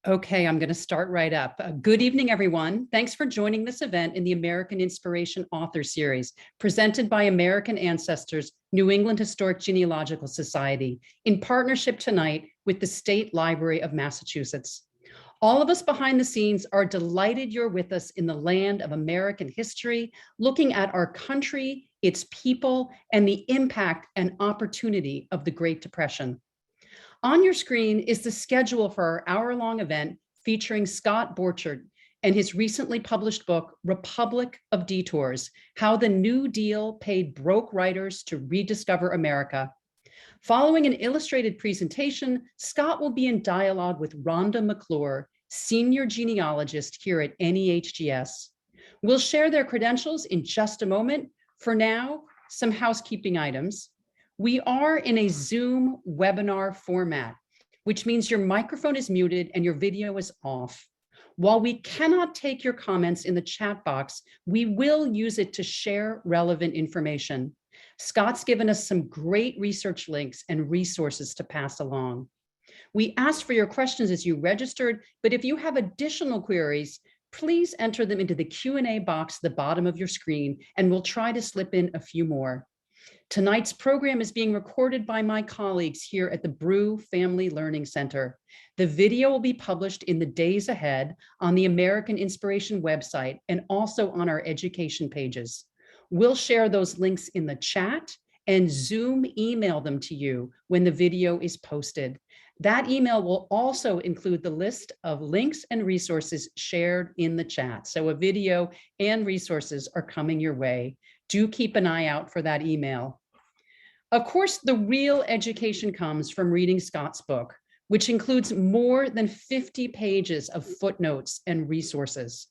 Okay, I'm going to start right up. Good evening, everyone. Thanks for joining this event in the American Inspiration Author Series, presented by American Ancestors New England Historic Genealogical Society, in partnership tonight with the State Library of Massachusetts. All of us behind the scenes are delighted you're with us in the land of American history, looking at our country, its people, and the impact and opportunity of the Great Depression. On your screen is the schedule for our hour-long event featuring Scott Borchert and his recently published book, Republic of Detours: How the New Deal Paid Broke Writers to Rediscover America. Following an illustrated presentation, Scott will be in dialogue with Rhonda McClure, senior genealogist here at NEHGS. We'll share their credentials in just a moment. For now, some housekeeping items. We are in a Zoom webinar format, which means your microphone is muted and your video is off. While we cannot take your comments in the chat box, we will use it to share relevant information. Scott's given us some great research links and resources to pass along. We asked for your questions as you registered, but if you have additional queries, please enter them into the Q&A box at the bottom of your screen, and we'll try to slip in a few more. Tonight's program is being recorded by my colleagues here at the Brew Family Learning Center. The video will be published in the days ahead on the American Inspiration website and also on our education pages. We'll share those links in the chat and Zoom email them to you when the video is posted. That email will also include the list of links and resources shared in the chat. So a video and resources are coming your way. Do keep an eye out for that email. Of course, the real education comes from reading Scott's book, which includes more than 50 pages of footnotes and resources.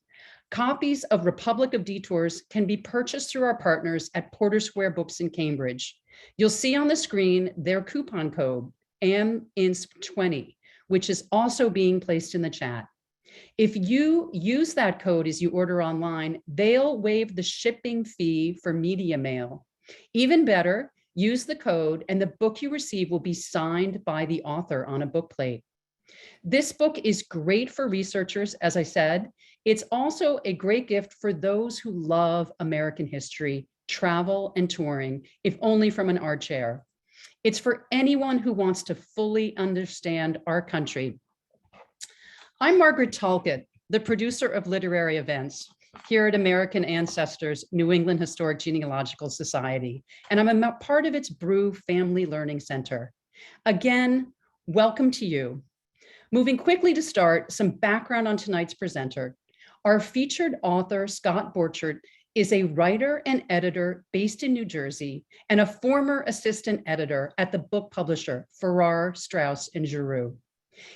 Copies of Republic of Detours can be purchased through our partners at Porter Square Books in Cambridge. You'll see on the screen their coupon code, AMINSP20, which is also being placed in the chat. If you use that code as you order online, they'll waive the shipping fee for media mail. Even better, use the code and the book you receive will be signed by the author on a bookplate. This book is great for researchers, as I said. It's also a great gift for those who love American history, travel, and touring, if only from an art chair. It's for anyone who wants to fully understand our country. I'm Margaret Talcott, the producer of literary events here at American Ancestors New England Historic Genealogical Society, and I'm a part of its Brew Family Learning Center. Again, welcome to you. Moving quickly to start, some background on tonight's presenter. Our featured author, Scott Borchert, is a writer and editor based in New Jersey and a former assistant editor at the book publisher Farrar, Straus and Giroux.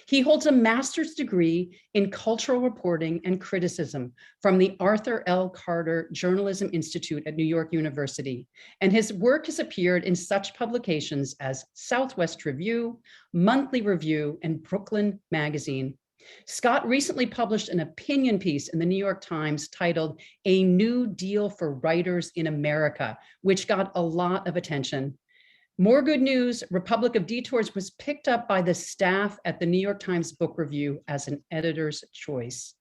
He holds a master's degree in cultural reporting and criticism from the Arthur L. Carter Journalism Institute at New York University, and his work has appeared in such publications as Southwest Review, Monthly Review, and Brooklyn Magazine. Scott recently published an opinion piece in the New York Times titled "A New Deal for Writers in America," which got a lot of attention. More good news, Republic of Detours was picked up by the staff at the New York Times Book Review as an editor's choice.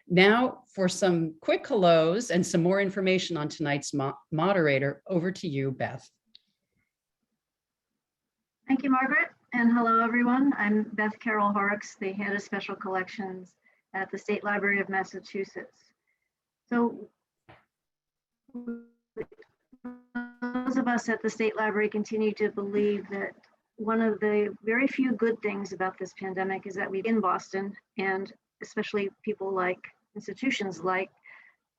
Now for some quick hellos and some more information on tonight's moderator, over to you, Beth. Thank you, Margaret, and hello, everyone. I'm Beth Carroll Horrocks, the head of special collections at the State Library of Massachusetts. So, those of us at the State Library continue to believe that one of the very few good things about this pandemic is that we're in Boston, and especially people like institutions like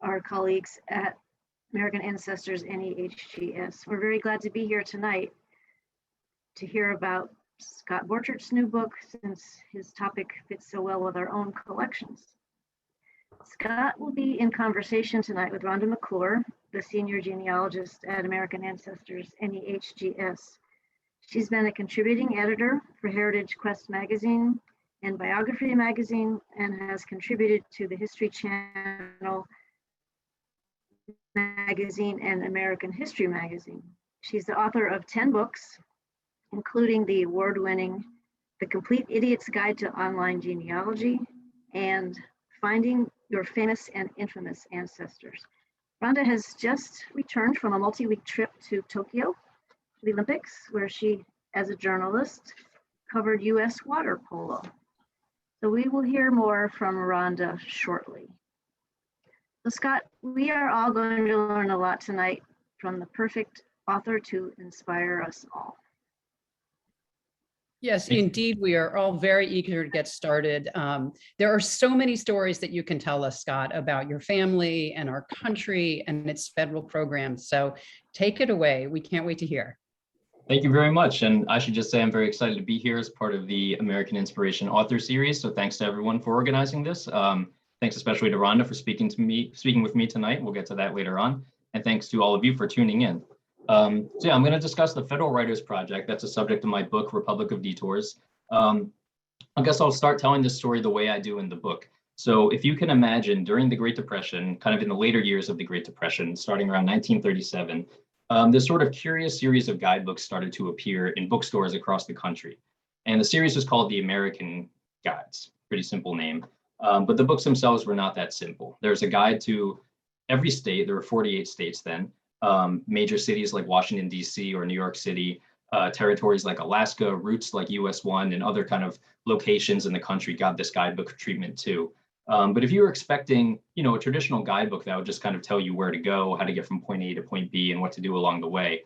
our colleagues at American Ancestors NEHGS. We're very glad to be here tonight to hear about Scott Borchert's new book, since his topic fits so well with our own collections. Scott will be in conversation tonight with Rhonda McClure, the senior genealogist at American Ancestors NEHGS. She's been a contributing editor for Heritage Quest magazine and Biography magazine, and has contributed to the History Channel magazine and American History magazine. She's the author of 10 books, including the award-winning The Complete Idiot's Guide to Online Genealogy, and finding your famous and infamous ancestors. Rhonda has just returned from a multi-week trip to Tokyo, the Olympics, where she, as a journalist, covered U.S. water polo. So we will hear more from Rhonda shortly. So Scott, we are all going to learn a lot tonight from the perfect author to inspire us all. Yes, indeed, we are all very eager to get started. There are so many stories that you can tell us, Scott, about your family and our country and its federal programs. So take it away. We can't wait to hear. Thank you very much. And I should just say I'm very excited to be here as part of the American Inspiration Author Series. So thanks to everyone for organizing this. Thanks especially to Rhonda for speaking with me tonight. We'll get to that later on. And thanks to all of you for tuning in. So yeah, I'm going to discuss the Federal Writers Project. That's a subject of my book, Republic of Detours. I guess I'll start telling this story the way I do in the book. So if you can imagine, during the Great Depression, kind of in the later years of the Great Depression, starting around 1937, this sort of curious series of guidebooks started to appear in bookstores across the country. And the series was called the American Guides, pretty simple name. But the books themselves were not that simple. There's a guide to every state. There were 48 states then. Major cities like Washington, D.C. or New York City, territories like Alaska, routes like US 1 and other kind of locations in the country got this guidebook treatment too. But if you were expecting, a traditional guidebook that would just kind of tell you where to go, how to get from point A to point B and what to do along the way,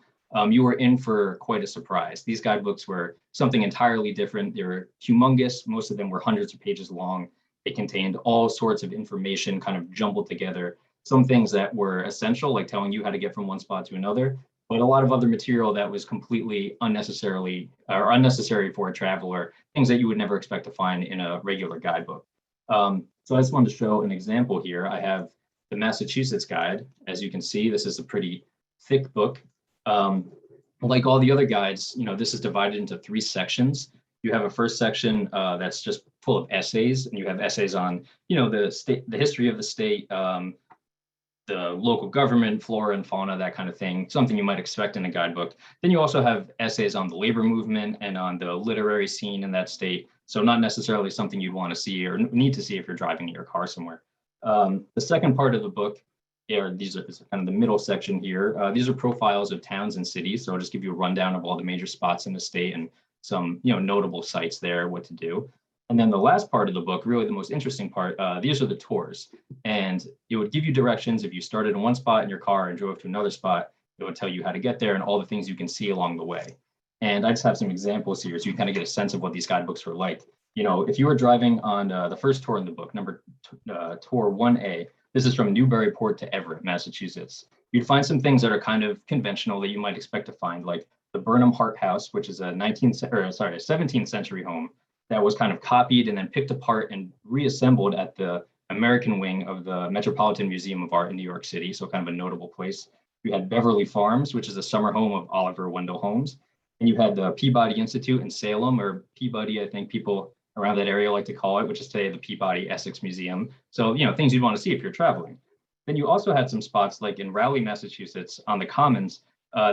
you were in for quite a surprise. These guidebooks were something entirely different. They were humongous. Most of them were hundreds of pages long. They contained all sorts of information kind of jumbled together. Some things that were essential, like telling you how to get from one spot to another, but a lot of other material that was completely unnecessary for a traveler, things that you would never expect to find in a regular guidebook. So I just wanted to show an example here. I have the Massachusetts Guide. As you can see, this is a pretty thick book. Like all the other guides, this is divided into 3 sections. You have a first section that's just full of essays, and you have essays on, the history of the state, the local government, flora and fauna, that kind of thing, something you might expect in a guidebook. Then you also have essays on the labor movement and on the literary scene in that state. So not necessarily something you'd want to see or need to see if you're driving in your car somewhere. The second part of the book, these are kind of the middle section here. These are profiles of towns and cities. So I'll just give you a rundown of all the major spots in the state and some notable sites there, what to do. And then the last part of the book, really the most interesting part, these are the tours. And it would give you directions. If you started in one spot in your car and drove to another spot, it would tell you how to get there and all the things you can see along the way. And I just have some examples here so you kind of get a sense of what these guidebooks were like. If you were driving on the first tour in the book, tour 1A, this is from Newburyport to Everett, Massachusetts. You'd find some things that are kind of conventional that you might expect to find, like the Burnham Hart House, which is a 17th century home that was kind of copied and then picked apart and reassembled at the American wing of the Metropolitan Museum of Art in New York City, so kind of a notable place. You had Beverly Farms, which is a summer home of Oliver Wendell Holmes. And you had the Peabody Institute in Salem, or Peabody, I think people around that area like to call it, which is today the Peabody Essex Museum. So, things you'd want to see if you're traveling. Then you also had some spots like in Raleigh, Massachusetts on the Commons.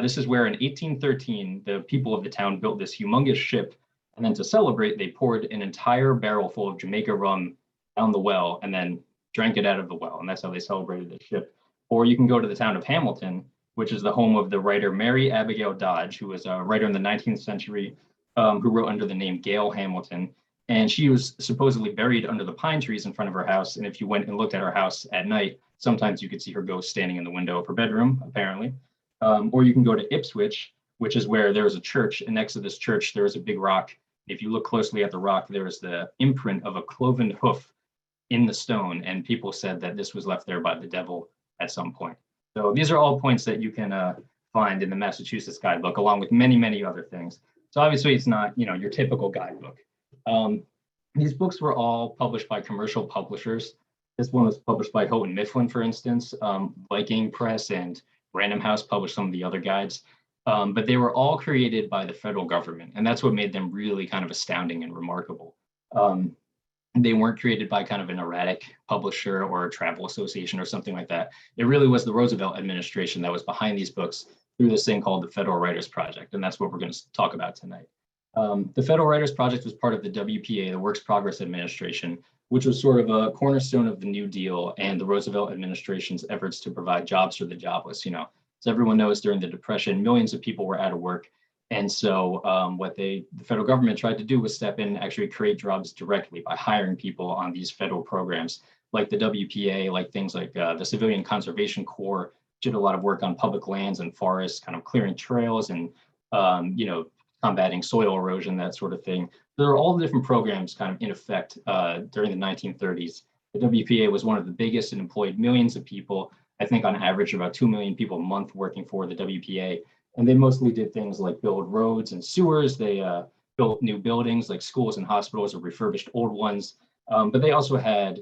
This is where in 1813, the people of the town built this humongous ship. And then to celebrate, they poured an entire barrel full of Jamaica rum down the well and then drank it out of the well. And that's how they celebrated the ship. Or you can go to the town of Hamilton, which is the home of the writer Mary Abigail Dodge, who was a writer in the 19th century, who wrote under the name Gail Hamilton. And she was supposedly buried under the pine trees in front of her house. And if you went and looked at her house at night, sometimes you could see her ghost standing in the window of her bedroom, apparently. Or you can go to Ipswich, which is where there was a church. And next to this church, there was a big rock. If you look closely at the rock, there is the imprint of a cloven hoof in the stone. And people said that this was left there by the devil at some point. So these are all points that you can find in the Massachusetts guidebook, along with many, many other things. So obviously it's not, your typical guidebook. These books were all published by commercial publishers. This one was published by Houghton Mifflin, for instance. Viking Press and Random House published some of the other guides. But they were all created by the federal government, and that's what made them really kind of astounding and remarkable. They weren't created by kind of an erratic publisher or a travel association or something like that. It really was the Roosevelt administration that was behind these books through this thing called the Federal Writers Project, and that's what we're going to talk about tonight. The Federal Writers Project was part of the WPA, the Works Progress Administration, which was sort of a cornerstone of the New Deal and the Roosevelt administration's efforts to provide jobs for the jobless. As everyone knows, during the Depression, millions of people were out of work. And so what the federal government tried to do was step in and actually create jobs directly by hiring people on these federal programs, like the WPA, like things like the Civilian Conservation Corps, did a lot of work on public lands and forests, kind of clearing trails and, combating soil erosion, that sort of thing. There are all the different programs kind of in effect during the 1930s. The WPA was one of the biggest and employed millions of people. I think on average about 2 million people a month working for the WPA. And they mostly did things like build roads and sewers. They built new buildings like schools and hospitals or refurbished old ones. But they also had,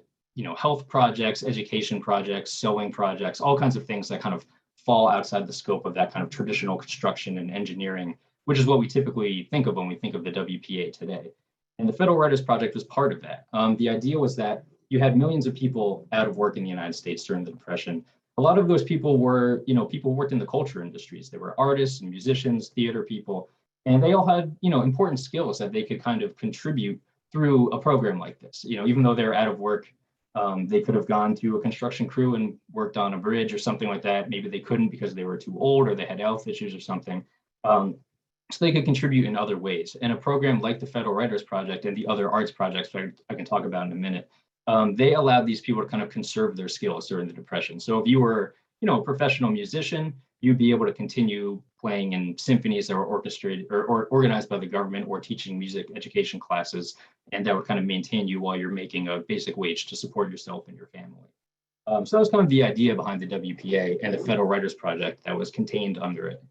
health projects, education projects, sewing projects, all kinds of things that kind of fall outside the scope of that kind of traditional construction and engineering, which is what we typically think of when we think of the WPA today. And the Federal Writers Project was part of that. The idea was that you had millions of people out of work in the United States during the Depression. A lot of those people were, people who worked in the culture industries. They were artists and musicians, theater people, and they all had, important skills that they could kind of contribute through a program like this. Even though they're out of work, they could have gone to a construction crew and worked on a bridge or something like that. Maybe they couldn't because they were too old or they had health issues or something. So they could contribute in other ways. And a program like the Federal Writers Project and the other arts projects that I can talk about in a minute, they allowed these people to kind of conserve their skills during the Depression. So if you were, a professional musician, you'd be able to continue playing in symphonies that were orchestrated or organized by the government or teaching music education classes, and that would kind of maintain you while you're making a basic wage to support yourself and your family. So that was kind of the idea behind the WPA and the Federal Writers Project that was contained under it.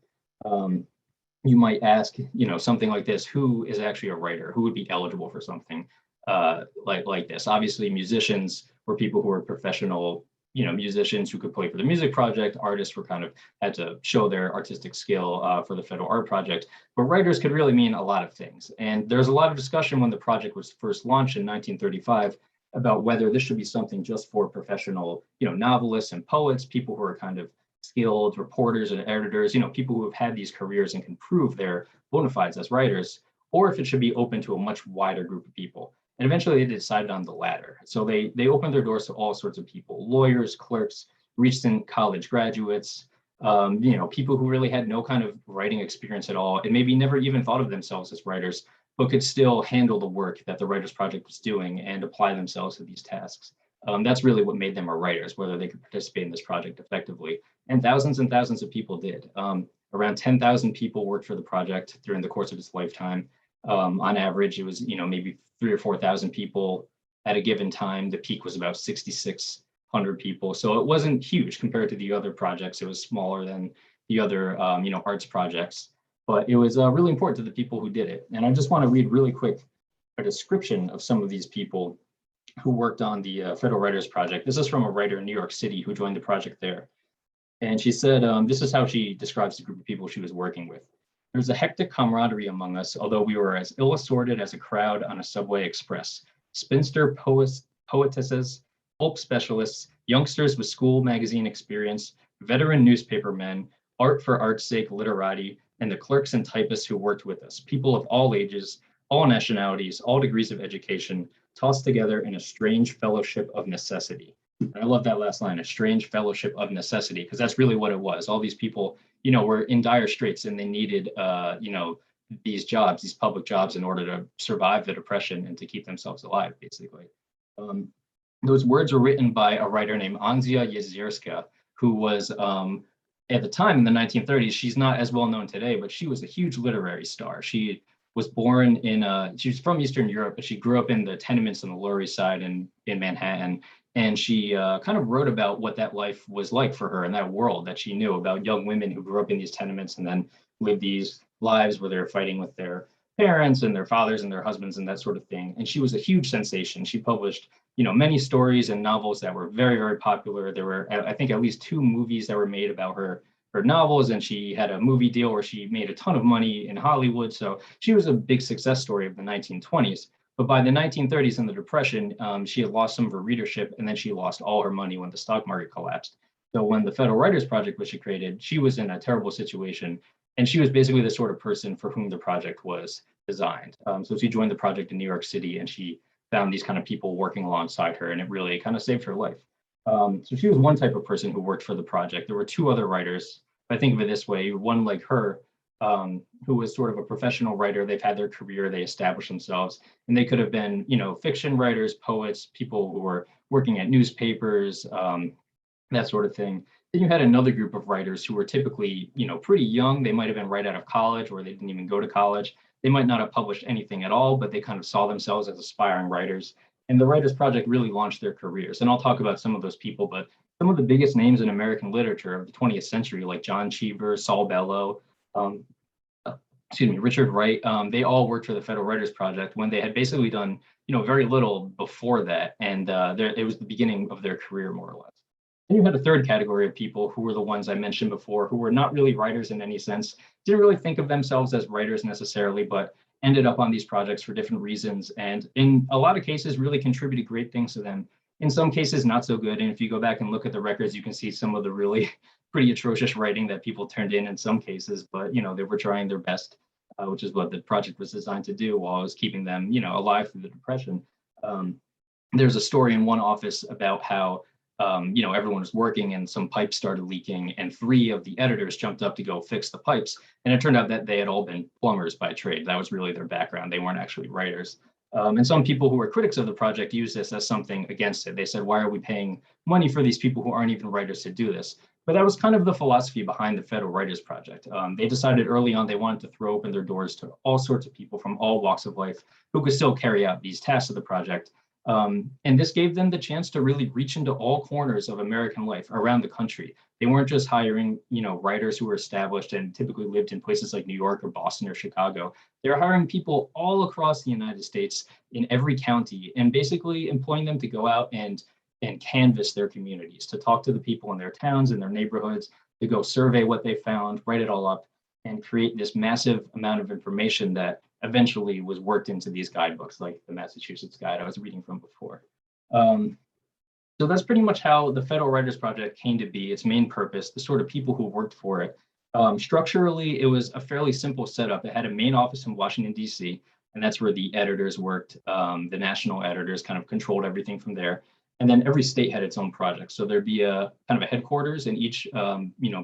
You might ask, something like this, who is actually a writer? Who would be eligible for something like this? Obviously, musicians were people who were professional, musicians who could play for the music project. Artists were kind of had to show their artistic skill for the Federal Art Project. But writers could really mean a lot of things. And there's a lot of discussion when the project was first launched in 1935 about whether this should be something just for professional, novelists and poets, people who are kind of skilled reporters and editors, people who have had these careers and can prove their bona fides as writers, or if it should be open to a much wider group of people. And eventually they decided on the latter. So they opened their doors to all sorts of people, lawyers, clerks, recent college graduates, people who really had no kind of writing experience at all, and maybe never even thought of themselves as writers, but could still handle the work that the Writers Project was doing and apply themselves to these tasks. That's really what made them a writers, whether they could participate in this project effectively. And thousands of people did. Around 10,000 people worked for the project during the course of its lifetime. On average, it was, maybe 3,000 or 4,000 people at a given time. The peak was about 6,600 people. So it wasn't huge compared to the other projects. It was smaller than the other, arts projects, but it was really important to the people who did it. And I just want to read really quick a description of some of these people who worked on the Federal Writers Project. This is from a writer in New York City who joined the project there. And she said, this is how she describes the group of people she was working with. There's a hectic camaraderie among us, although we were as ill-assorted as a crowd on a subway express. Spinster poetesses, pulp specialists, youngsters with school magazine experience, veteran newspaper men, art for art's sake literati, and the clerks and typists who worked with us, people of all ages, all nationalities, all degrees of education, tossed together in a strange fellowship of necessity. And I love that last line, a strange fellowship of necessity, because that's really what it was. All these people, were in dire straits and they needed, these jobs, these public jobs in order to survive the Depression and to keep themselves alive, basically. Those words were written by a writer named Anzia Jezierska, who was, at the time in the 1930s, she's not as well known today, but she was a huge literary star. She was born in, she was from Eastern Europe, but she grew up in the tenements on the Lower East Side in Manhattan. And she kind of wrote about what that life was like for her in that world that she knew about young women who grew up in these tenements and then lived these lives where they're fighting with their parents and their fathers and their husbands and that sort of thing. And she was a huge sensation. She published, many stories and novels that were very, very popular. There were, I think, at least 2 movies that were made about her novels, and she had a movie deal where she made a ton of money in Hollywood. So she was a big success story of the 1920s. But by the 1930s and the Depression, she had lost some of her readership, and then she lost all her money when the stock market collapsed. So when the Federal Writers Project was created, she was in a terrible situation. And she was basically the sort of person for whom the project was designed. So she joined the project in New York City, and she found these kind of people working alongside her, and it really kind of saved her life. So she was one type of person who worked for the project. There were two other writers. I think of it this way: one like her, who was sort of a professional writer. They've had their career, they established themselves, and they could have been, fiction writers, poets, people who were working at newspapers, that sort of thing. Then you had another group of writers who were typically, pretty young. They might have been right out of college, or they didn't even go to college. They might not have published anything at all, but they kind of saw themselves as aspiring writers. And the Writers Project really launched their careers. And I'll talk about some of those people, but some of the biggest names in American literature of the 20th century, like John Cheever, Saul Bellow, Richard Wright, they all worked for the Federal Writers Project when they had basically done, very little before that. And it was the beginning of their career, more or less. Then you had a third category of people who were the ones I mentioned before, who were not really writers in any sense, didn't really think of themselves as writers necessarily, but ended up on these projects for different reasons. And in a lot of cases, really contributed great things to them. In some cases, not so good. And if you go back and look at the records, you can see some of the really pretty atrocious writing that people turned in some cases, but, they were trying their best, which is what the project was designed to do while it was keeping them, alive through the Depression. There's a story in one office about how everyone was working and some pipes started leaking, and 3 of the editors jumped up to go fix the pipes. And it turned out that they had all been plumbers by trade. That was really their background. They weren't actually writers. And some people who were critics of the project used this as something against it. They said, why are we paying money for these people who aren't even writers to do this? But that was kind of the philosophy behind the Federal Writers Project. They decided early on they wanted to throw open their doors to all sorts of people from all walks of life who could still carry out these tasks of the project. And this gave them the chance to really reach into all corners of American life around the country. They weren't just hiring, writers who were established and typically lived in places like New York or Boston or Chicago. They were hiring people all across the United States in every county and basically employing them to go out and canvass their communities, to talk to the people in their towns and their neighborhoods, to go survey what they found, write it all up, and create this massive amount of information that eventually was worked into these guidebooks, like the Massachusetts Guide I was reading from before. So that's pretty much how the Federal Writers Project came to be, its main purpose, the sort of people who worked for it. Structurally, it was a fairly simple setup. It had a main office in Washington, D.C., and that's where the editors worked. The national editors kind of controlled everything from there. And then every state had its own project. So there'd be a kind of a headquarters in each,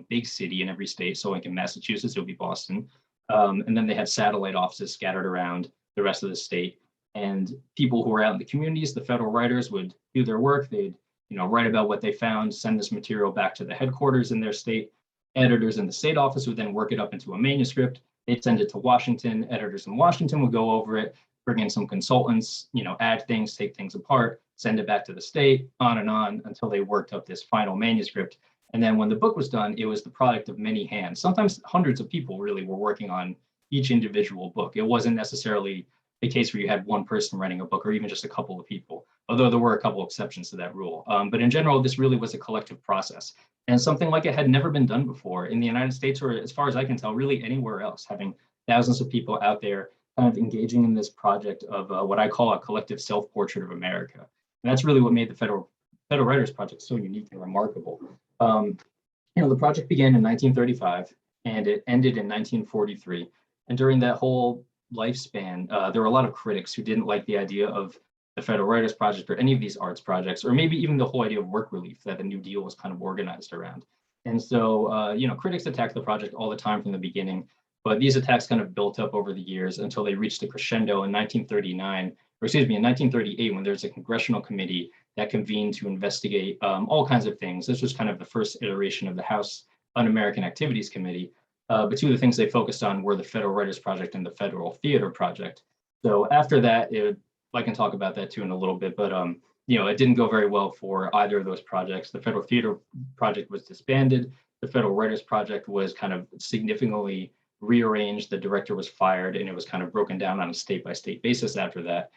big city in every state. So like in Massachusetts, it would be Boston. And then they had satellite offices scattered around the rest of the state. And people who were out in the communities, the federal writers, would do their work. They'd, write about what they found, send this material back to the headquarters in their state. Editors in the state office would then work it up into a manuscript. They'd send it to Washington. Editors in Washington would go over it, bring in some consultants, add things, take things apart, send it back to the state, on and on until they worked up this final manuscript. And then when the book was done, it was the product of many hands. Sometimes hundreds of people really were working on each individual book. It wasn't necessarily the case where you had one person writing a book or even just a couple of people, although there were a couple of exceptions to that rule. But in general, this really was a collective process. And something like it had never been done before in the United States, or as far as I can tell, really anywhere else, having thousands of people out there kind of engaging in this project of what I call a collective self-portrait of America. And that's really what made the Federal Writers Project so unique and remarkable. The project began in 1935 and it ended in 1943. And during that whole lifespan, there were a lot of critics who didn't like the idea of the Federal Writers Project or any of these arts projects, or maybe even the whole idea of work relief that the New Deal was kind of organized around. And so, critics attacked the project all the time from the beginning, but these attacks kind of built up over the years until they reached a crescendo in 1938, when there's a congressional committee that convened to investigate all kinds of things. This was kind of the first iteration of the House Un-American Activities Committee. But two of the things they focused on were the Federal Writers Project and the Federal Theater Project. So after that, I can talk about that too in a little bit, but it didn't go very well for either of those projects. The Federal Theater Project was disbanded. The Federal Writers Project was kind of significantly rearranged. The director was fired, and it was kind of broken down on a state-by-state basis after that,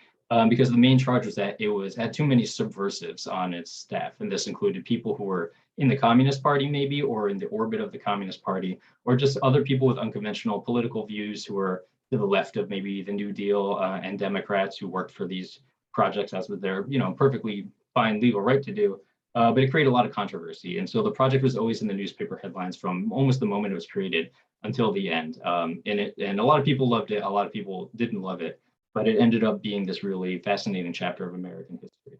because the main charge was that it had too many subversives on its staff, and this included people who were in the Communist Party maybe, or in the orbit of the Communist Party, or just other people with unconventional political views who were to the left of maybe the New Deal and Democrats who worked for these projects, as was their perfectly fine legal right to do. but it created a lot of controversy. And so the project was always in the newspaper headlines from almost the moment it was created until the end. And a lot of people loved it. A lot of people didn't love it, but it ended up being this really fascinating chapter of American history.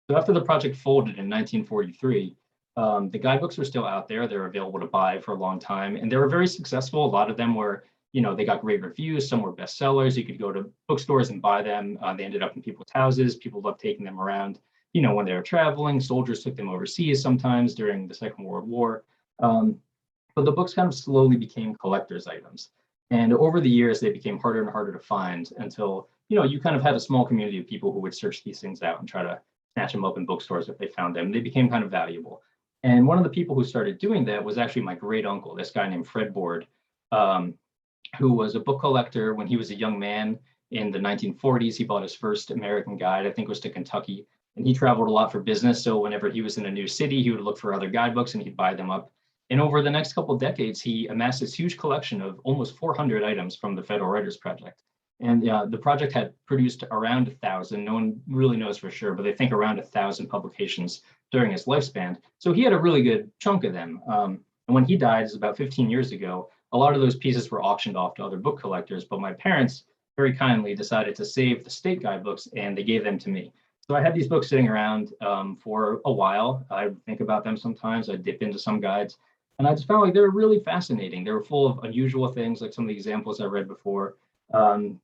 So after the project folded in 1943, the guidebooks were still out there. They were available to buy for a long time, and they were very successful. A lot of them were, they got great reviews. Some were bestsellers. You could go to bookstores and buy them. They ended up in people's houses. People loved taking them around, when they were traveling. Soldiers took them overseas sometimes during the Second World War. But the books kind of slowly became collector's items. And over the years, they became harder and harder to find until, you kind of had a small community of people who would search these things out and try to snatch them up in bookstores if they found them. They became kind of valuable. And one of the people who started doing that was actually my great uncle, this guy named Fred Board, who was a book collector when he was a young man in the 1940s. He bought his first American guide, I think it was to Kentucky. And he traveled a lot for business. So whenever he was in a new city, he would look for other guidebooks and he'd buy them up. And over the next couple of decades, he amassed this huge collection of almost 400 items from the Federal Writers Project. And the project had produced around 1,000. No one really knows for sure, but they think around 1,000 publications during his lifespan. So he had a really good chunk of them. And when he died, it's about 15 years ago, a lot of those pieces were auctioned off to other book collectors, but my parents very kindly decided to save the state guidebooks and they gave them to me. So I had these books sitting around for a while. I think about them sometimes. I dip into some guides. And I just found like they were really fascinating. They were full of unusual things, like some of the examples I read before.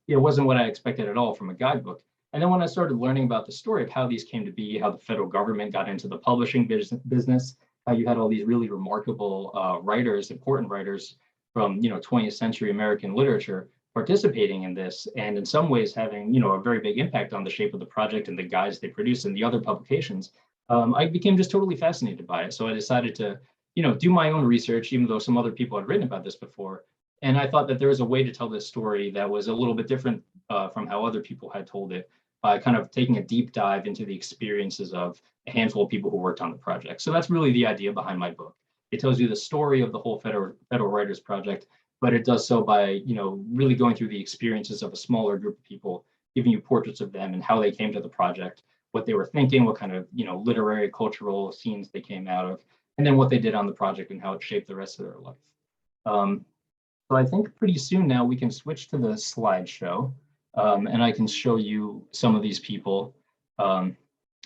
It wasn't what I expected at all from a guidebook. And then when I started learning about the story of how these came to be, how the federal government got into the publishing business, how you had all these really remarkable writers, important writers from 20th century American literature participating in this, and in some ways having a very big impact on the shape of the project and the guides they produce and the other publications, I became just totally fascinated by it. So I decided to do my own research, even though some other people had written about this before. And I thought that there was a way to tell this story that was a little bit different from how other people had told it, by kind of taking a deep dive into the experiences of a handful of people who worked on the project. So that's really the idea behind my book. It tells you the story of the whole Federal Writers Project, but it does so by really going through the experiences of a smaller group of people, giving you portraits of them and how they came to the project, what they were thinking, what kind of literary, cultural scenes they came out of, and then what they did on the project and how it shaped the rest of their life. So I think pretty soon now we can switch to the slideshow, and I can show you some of these people. I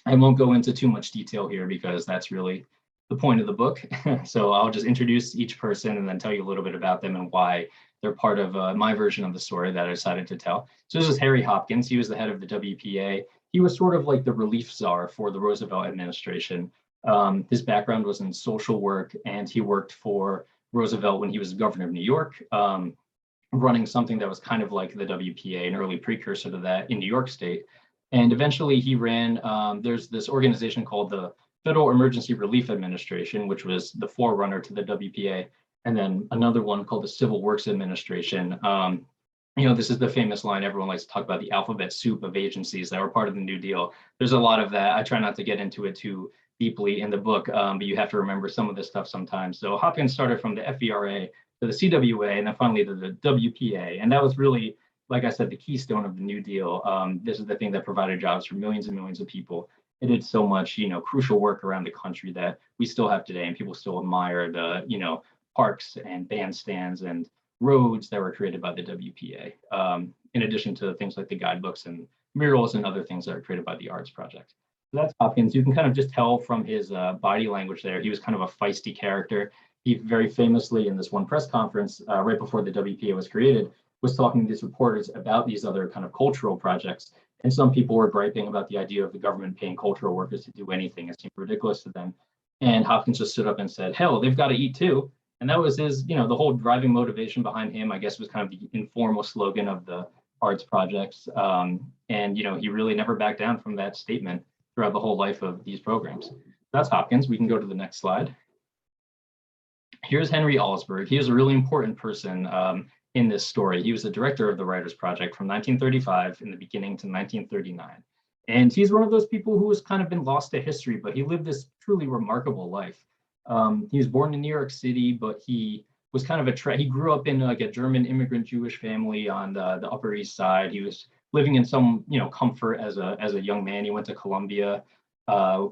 won't go into too much detail here because that's really the point of the book. So I'll just introduce each person and then tell you a little bit about them and why they're part of my version of the story that I decided to tell. So this is Harry Hopkins. He was the head of the WPA. He was sort of like the relief czar for the Roosevelt administration. His background was in social work, and he worked for Roosevelt when he was governor of New York, running something that was kind of like the WPA, an early precursor to that in New York State. And eventually he ran, there's this organization called the Federal Emergency Relief Administration, which was the forerunner to the WPA, and then another one called the Civil Works Administration. This is the famous line, everyone likes to talk about the alphabet soup of agencies that were part of the New Deal. There's a lot of that. I try not to get into it too deeply in the book, but you have to remember some of this stuff sometimes. So Hopkins started from the FVRA to the CWA and then finally to the WPA. And that was really, like I said, the keystone of the New Deal. This is the thing that provided jobs for millions and millions of people. It did so much, crucial work around the country that we still have today, and people still admire the, parks and bandstands and roads that were created by the WPA, in addition to things like the guidebooks and murals and other things that are created by the Arts Project. So that's Hopkins. You can kind of just tell from his body language there, he was kind of a feisty character. He very famously in this one press conference right before the WPA was created, was talking to these reporters about these other kind of cultural projects. And some people were griping about the idea of the government paying cultural workers to do anything. It seemed ridiculous to them. And Hopkins just stood up and said, hell, they've got to eat too. And that was his, the whole driving motivation behind him, I guess, was kind of the informal slogan of the arts projects. And, he really never backed down from that statement throughout the whole life of these programs. That's Hopkins. We can go to the next slide. Here's Henry Alsberg. He was a really important person in this story. He was the director of the Writers Project from 1935 in the beginning to 1939. And he's one of those people who has kind of been lost to history, but he lived this truly remarkable life. He was born in New York City, but he was kind of he grew up in like a German immigrant Jewish family on the Upper East Side. He was living in some, comfort as a young man. He went to Columbia.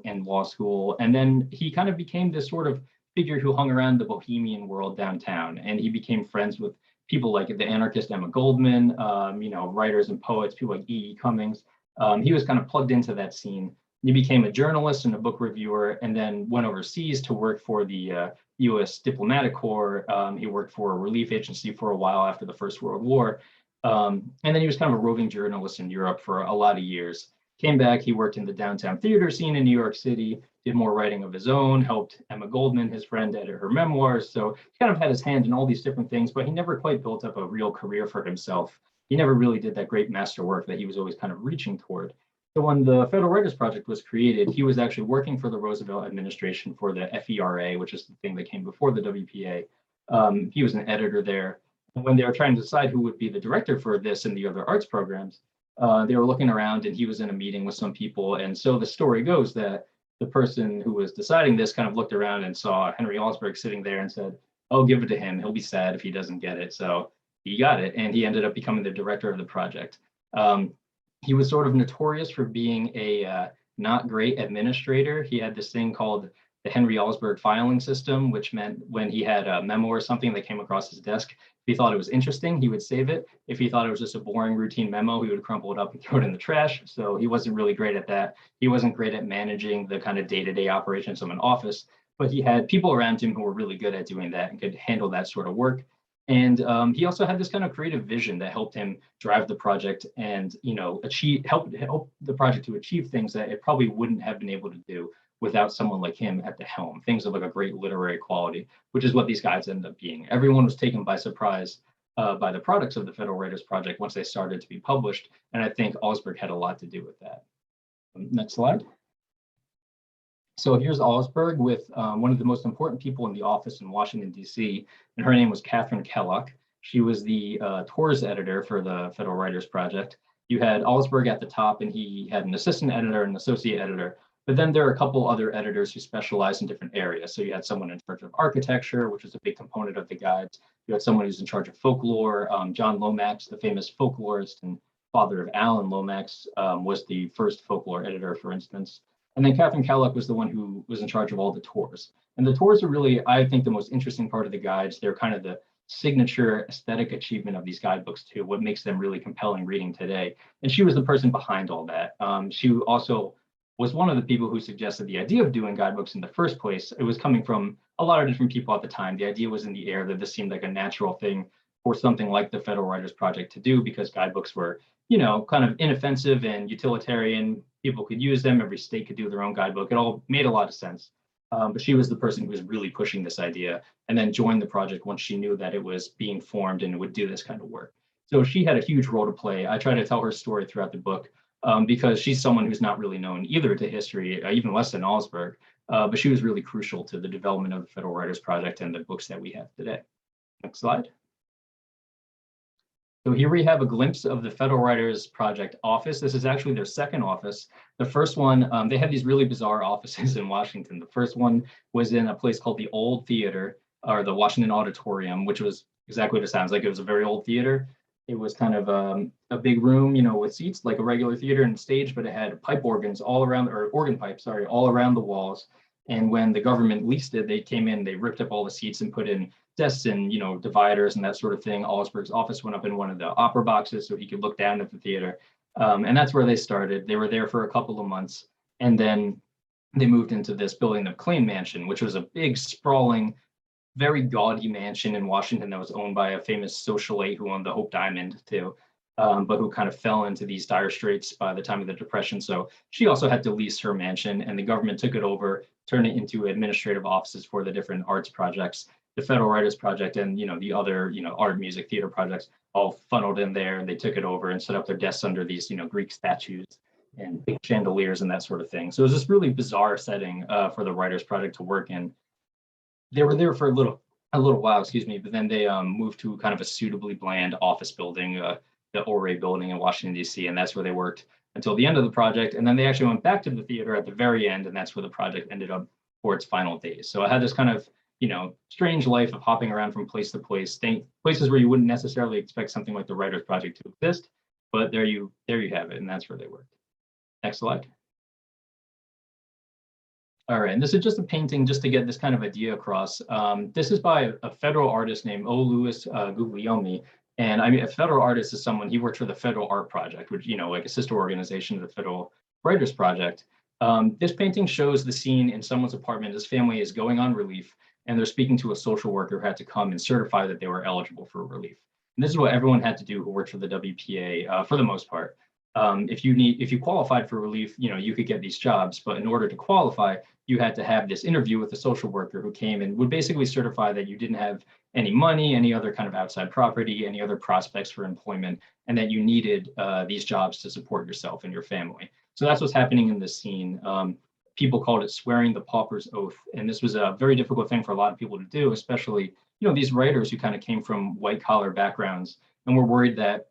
in law school. And then he kind of became this sort of figure who hung around the bohemian world downtown. And he became friends with people like the anarchist Emma Goldman, writers and poets, people like E. E. Cummings. He was kind of plugged into that scene. He became a journalist and a book reviewer, and then went overseas to work for the U.S. Diplomatic Corps. He worked for a relief agency for a while after the First World War. And then he was kind of a roving journalist in Europe for a lot of years. Came back, he worked in the downtown theater scene in New York City, did more writing of his own, helped Emma Goldman, his friend, edit her memoirs. So he kind of had his hand in all these different things, but he never quite built up a real career for himself. He never really did that great master work that he was always kind of reaching toward. So when the Federal Writers Project was created, he was actually working for the Roosevelt administration for the FERA, which is the thing that came before the WPA. He was an editor there. And when they were trying to decide who would be the director for this and the other arts programs, they were looking around, and he was in a meeting with some people. And so the story goes that the person who was deciding this kind of looked around and saw Henry Alsberg sitting there and said, "Oh, give it to him. He'll be sad if he doesn't get it." So he got it, and he ended up becoming the director of the project. He was sort of notorious for being a not great administrator. He had this thing called the Henry Alsberg filing system, which meant when he had a memo or something that came across his desk, if he thought it was interesting, he would save it. If he thought it was just a boring routine memo, he would crumple it up and throw it in the trash. So he wasn't really great at that. He wasn't great at managing the kind of day-to-day operations of an office, but he had people around him who were really good at doing that and could handle that sort of work. And he also had this kind of creative vision that helped him drive the project and, help the project to achieve things that it probably wouldn't have been able to do without someone like him at the helm, things of like a great literary quality, which is what these guys ended up being. Everyone was taken by surprise by the products of the Federal Writers Project once they started to be published. And I think Alsberg had a lot to do with that. Next slide. So here's Alsberg with one of the most important people in the office in Washington, D.C., and her name was Katharine Kellock. She was the tours editor for the Federal Writers Project. You had Alsberg at the top, and he had an assistant editor and an associate editor. But then there are a couple other editors who specialize in different areas. So you had someone in charge of architecture, which is a big component of the guides. You had someone who's in charge of folklore. John Lomax, the famous folklorist and father of Alan Lomax, was the first folklore editor, for instance. And then Katharine Kellock was the one who was in charge of all the tours. And the tours are really, I think, the most interesting part of the guides. They're kind of the signature aesthetic achievement of these guidebooks too, what makes them really compelling reading today. And she was the person behind all that. She also was one of the people who suggested the idea of doing guidebooks in the first place. It was coming from a lot of different people at the time. The idea was in the air that this seemed like a natural thing for something like the Federal Writers Project to do, because guidebooks were, kind of inoffensive and utilitarian. People could use them. Every state could do their own guidebook. It all made a lot of sense. But she was the person who was really pushing this idea, and then joined the project once she knew that it was being formed and it would do this kind of work. So she had a huge role to play. I try to tell her story throughout the book because she's someone who's not really known either to history, even less than Alsberg, but she was really crucial to the development of the Federal Writers Project and the books that we have today. Next slide. So here we have a glimpse of the Federal Writers Project office. This is actually their second office. The first one, they had these really bizarre offices in Washington. The first one was in a place called the Old Theater, or the Washington Auditorium, which was exactly what it sounds like. It was a very old theater. It was kind of a big room, with seats like a regular theater and stage, but it had pipe organs all around, or organ pipes, sorry, all around the walls. And when the government leased it, they came in, they ripped up all the seats and put in desks and, dividers and that sort of thing. Alsberg's office went up in one of the opera boxes so he could look down at the theater. And that's where they started. They were there for a couple of months. And then they moved into this building, the McLean Mansion, which was a big, sprawling, very gaudy mansion in Washington that was owned by a famous socialite who owned the Hope Diamond too, but who kind of fell into these dire straits by the time of the Depression. So she also had to lease her mansion, and the government took it over, turned it into administrative offices for the different arts projects. The Federal Writers Project and the other art, music, theater projects all funneled in there, and they took it over and set up their desks under these Greek statues and big chandeliers and that sort of thing. So it was this really bizarre setting for the Writers Project to work in. They were there for a little while, but then they moved to kind of a suitably bland office building, the Ouray building in Washington, D.C., and that's where they worked until the end of the project. And then they actually went back to the theater at the very end, and that's where the project ended up for its final days. So I had this kind of strange life of hopping around from place to place, staying places where you wouldn't necessarily expect something like the Writers Project to exist, but there you have it, and that's where they worked. Next slide. All right, and this is just a painting just to get this kind of idea across. This is by a federal artist named O. Louis Guglielmi. And I mean, a federal artist is someone, he worked for the Federal Art Project, which, like a sister organization of the Federal Writers Project. This painting shows the scene in someone's apartment. His family is going on relief, and they're speaking to a social worker who had to come and certify that they were eligible for relief. And this is what everyone had to do who worked for the WPA for the most part. If you qualified for relief, you could get these jobs, but in order to qualify, you had to have this interview with a social worker who came and would basically certify that you didn't have any money, any other kind of outside property, any other prospects for employment, and that you needed these jobs to support yourself and your family. So that's what's happening in this scene. People called it swearing the pauper's oath. And this was a very difficult thing for a lot of people to do, especially, these writers who kind of came from white collar backgrounds and were worried that,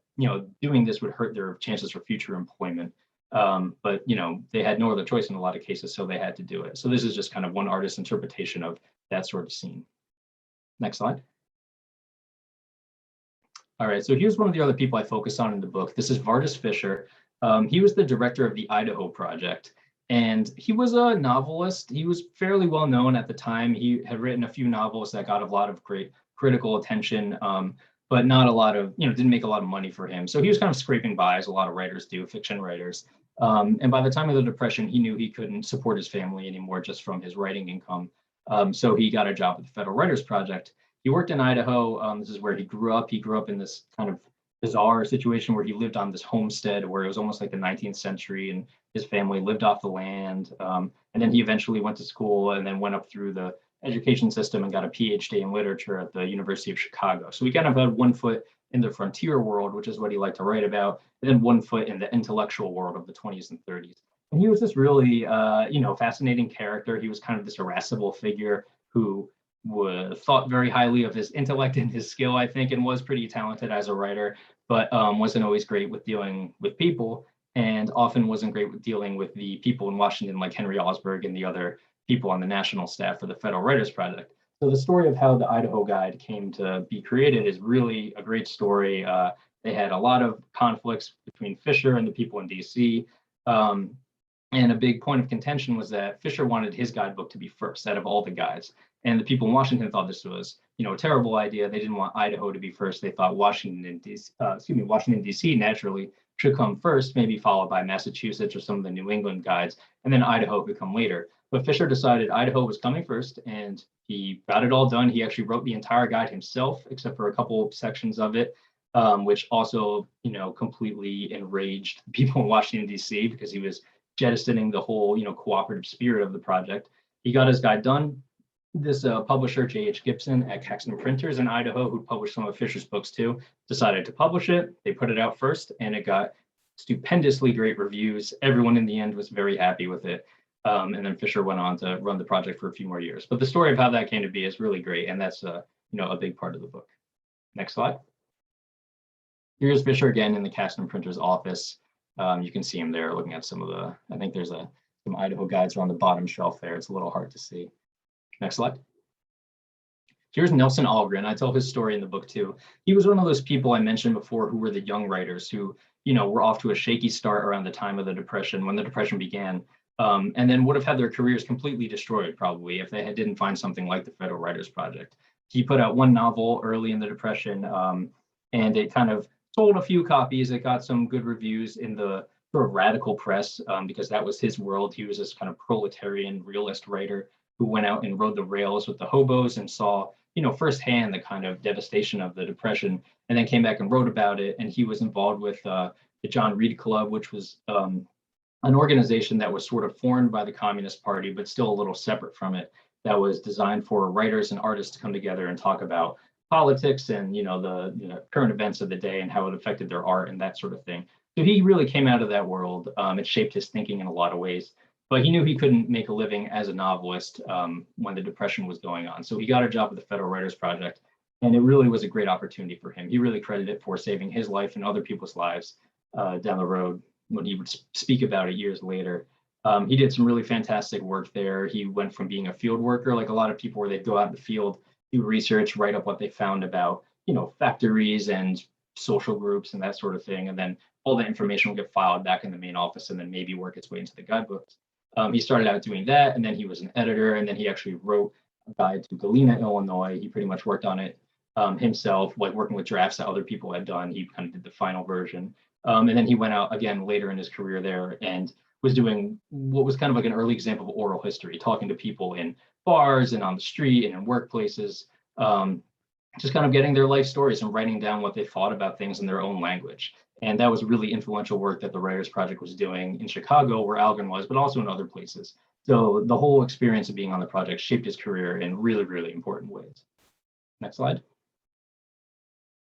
doing this would hurt their chances for future employment. But they had no other choice in a lot of cases, so they had to do it. So this is just kind of one artist's interpretation of that sort of scene. Next slide. All right, so here's one of the other people I focus on in the book. This is Vardis Fisher. He was the director of the Idaho Project, and he was a novelist. He was fairly well known at the time. He had written a few novels that got a lot of great critical attention, but not a lot of, didn't make a lot of money for him. So he was kind of scraping by, as a lot of writers do, fiction writers. And by the time of the Depression, he knew he couldn't support his family anymore just from his writing income. So he got a job at the Federal Writers Project. He worked in Idaho. This is where he grew up. He grew up in this kind of bizarre situation where he lived on this homestead where it was almost like the 19th century, and his family lived off the land. And then he eventually went to school and then went up through the education system and got a PhD in literature at the University of Chicago. So he kind of had one foot in the frontier world, which is what he liked to write about, and then one foot in the intellectual world of the 20s and 30s. And he was this really, fascinating character. He was kind of this irascible figure who thought very highly of his intellect and his skill, I think, and was pretty talented as a writer, but wasn't always great with dealing with people, and often wasn't great with dealing with the people in Washington, like Henry Alsberg and the other people on the national staff for the Federal Writers Project. So the story of how the Idaho Guide came to be created is really a great story. They had a lot of conflicts between Fisher and the people in DC. And a big point of contention was that Fisher wanted his guidebook to be first out of all the guides. And the people in Washington thought this was, a terrible idea. They didn't want Idaho to be first. They thought Washington D.C. naturally should come first, maybe followed by Massachusetts or some of the New England guides, and then Idaho could come later. But Fisher decided Idaho was coming first, and he got it all done. He actually wrote the entire guide himself, except for a couple sections of it, which also, completely enraged people in Washington, D.C., because he was jettisoning the whole, cooperative spirit of the project. He got his guide done. This publisher, J.H. Gibson at Caxton Printers in Idaho, who published some of Fisher's books too, decided to publish it. They put it out first, and it got stupendously great reviews. Everyone in the end was very happy with it. And then Fisher went on to run the project for a few more years. But the story of how that came to be is really great, and that's a big part of the book. Next slide. Here's Fisher again in the Caxton Printers office. You can see him there looking at some of the, I think there's some Idaho guides are on the bottom shelf there. It's a little hard to see. Next slide. Here's Nelson Algren. I tell his story in the book too. He was one of those people I mentioned before who were the young writers who, were off to a shaky start around the time of the Depression, when the Depression began, and then would have had their careers completely destroyed probably if they didn't find something like the Federal Writers Project. He put out one novel early in the Depression, and it kind of sold a few copies. It got some good reviews in the sort of radical press because that was his world. He was this kind of proletarian realist writer who went out and rode the rails with the hobos and saw, firsthand the kind of devastation of the Depression, and then came back and wrote about it. And he was involved with the John Reed Club, which was an organization that was sort of formed by the Communist Party, but still a little separate from it, that was designed for writers and artists to come together and talk about politics and, the current events of the day and how it affected their art and that sort of thing. So he really came out of that world. It shaped his thinking in a lot of ways. But he knew he couldn't make a living as a novelist when the Depression was going on. So he got a job at the Federal Writers Project, and it really was a great opportunity for him. He really credited it for saving his life and other people's lives down the road when he would speak about it years later. He did some really fantastic work there. He went from being a field worker, like a lot of people, where they'd go out in the field, do research, write up what they found about, factories and social groups and that sort of thing. And then all the information will get filed back in the main office and then maybe work its way into the guidebooks. He started out doing that, and then he was an editor, and then he actually wrote a guide to Galena, Illinois. He pretty much worked on it himself, like working with drafts that other people had done. He kind of did the final version. And then he went out again later in his career there and was doing what was kind of like an early example of oral history, talking to people in bars and on the street and in workplaces, just kind of getting their life stories and writing down what they thought about things in their own language. And that was really influential work that the Writers Project was doing in Chicago, where Algren was, but also in other places. So the whole experience of being on the project shaped his career in really, really important ways. Next slide.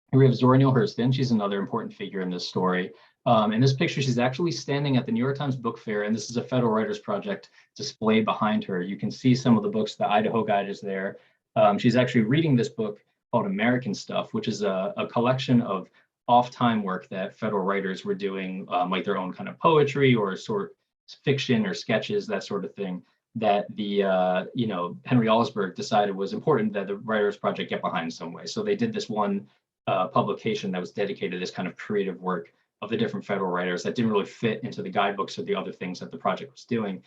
Here we have Zora Neale Hurston. She's another important figure in this story. In this picture, she's actually standing at the New York Times Book Fair, and this is a Federal Writers Project display behind her. You can see some of the books. The Idaho Guide is there. She's actually reading this book called American Stuff, which is a collection of off-time work that federal writers were doing, like their own kind of poetry or sort of fiction or sketches, that sort of thing, that the Henry Alsberg decided was important that the Writers Project get behind in some way. So they did this one publication that was dedicated to this kind of creative work of the different federal writers that didn't really fit into the guidebooks or the other things that the project was doing.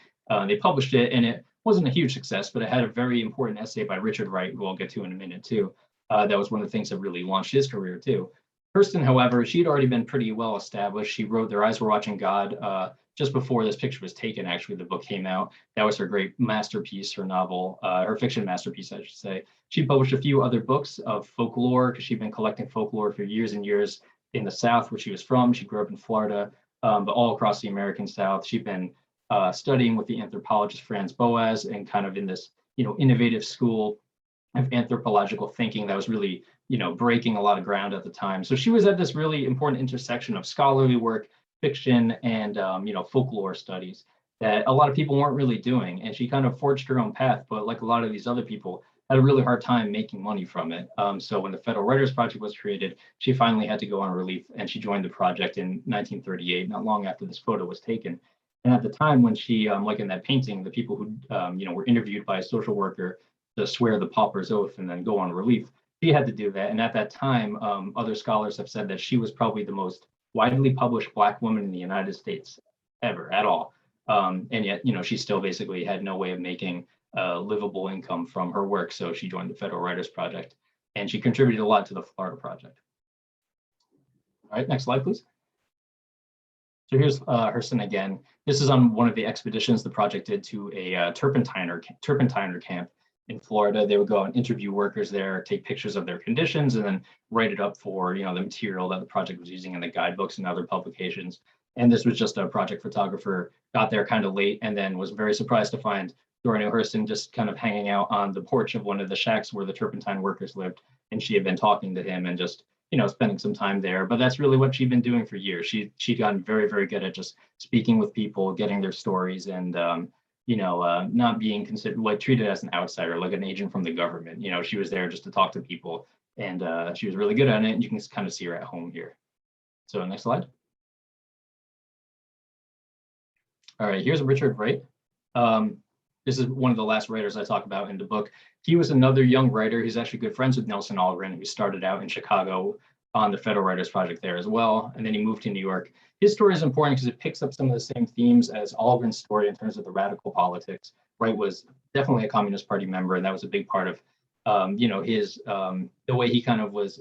They published it, and it wasn't a huge success, but it had a very important essay by Richard Wright, who I'll get to in a minute too. That was one of the things that really launched his career too. Hurston, however, she'd already been pretty well established. She wrote Their Eyes Were Watching God just before this picture was taken. Actually, the book came out. That was her great masterpiece, her novel, her fiction masterpiece, I should say. She published a few other books of folklore because she'd been collecting folklore for years and years in the South, where she was from. She grew up in Florida, but all across the American South. She'd been studying with the anthropologist Franz Boas and kind of in this, innovative school of anthropological thinking that was really, breaking a lot of ground at the time. So she was at this really important intersection of scholarly work, fiction, and folklore studies that a lot of people weren't really doing. And she kind of forged her own path, but like a lot of these other people, had a really hard time making money from it. So when the Federal Writers Project was created, she finally had to go on relief, and she joined the project in 1938, not long after this photo was taken. And at the time when she, like in that painting, the people who, were interviewed by a social worker to swear the pauper's oath and then go on relief, she had to do that. And at that time, other scholars have said that she was probably the most widely published Black woman in the United States ever at all. And yet, she still basically had no way of making livable income from her work. So she joined the Federal Writers Project, and she contributed a lot to the Florida Project. All right, next slide, please. So here's Hurston again. This is on one of the expeditions the project did to a turpentiner camp in Florida. They would go and interview workers there, take pictures of their conditions, and then write it up for the material that the project was using in the guidebooks and other publications. And this was just a project photographer, got there kind of late, and then was very surprised to find Zora Neale Hurston just kind of hanging out on the porch of one of the shacks where the turpentine workers lived. And she had been talking to him and just, spending some time there. But that's really what she'd been doing for years. She'd gotten very, very good at just speaking with people, getting their stories, and not being considered, like, treated as an outsider, like an agent from the government. She was there just to talk to people, and she was really good at it. And you can kind of see her at home here. So next slide. All right, here's Richard Wright. This is one of the last writers I talk about in the book. He was another young writer. He's actually good friends with Nelson Algren, who started out in Chicago on the Federal Writers Project there as well. And then he moved to New York. His story is important because it picks up some of the same themes as Algren's story in terms of the radical politics. Wright was definitely a Communist Party member, and that was a big part of his the way he kind of was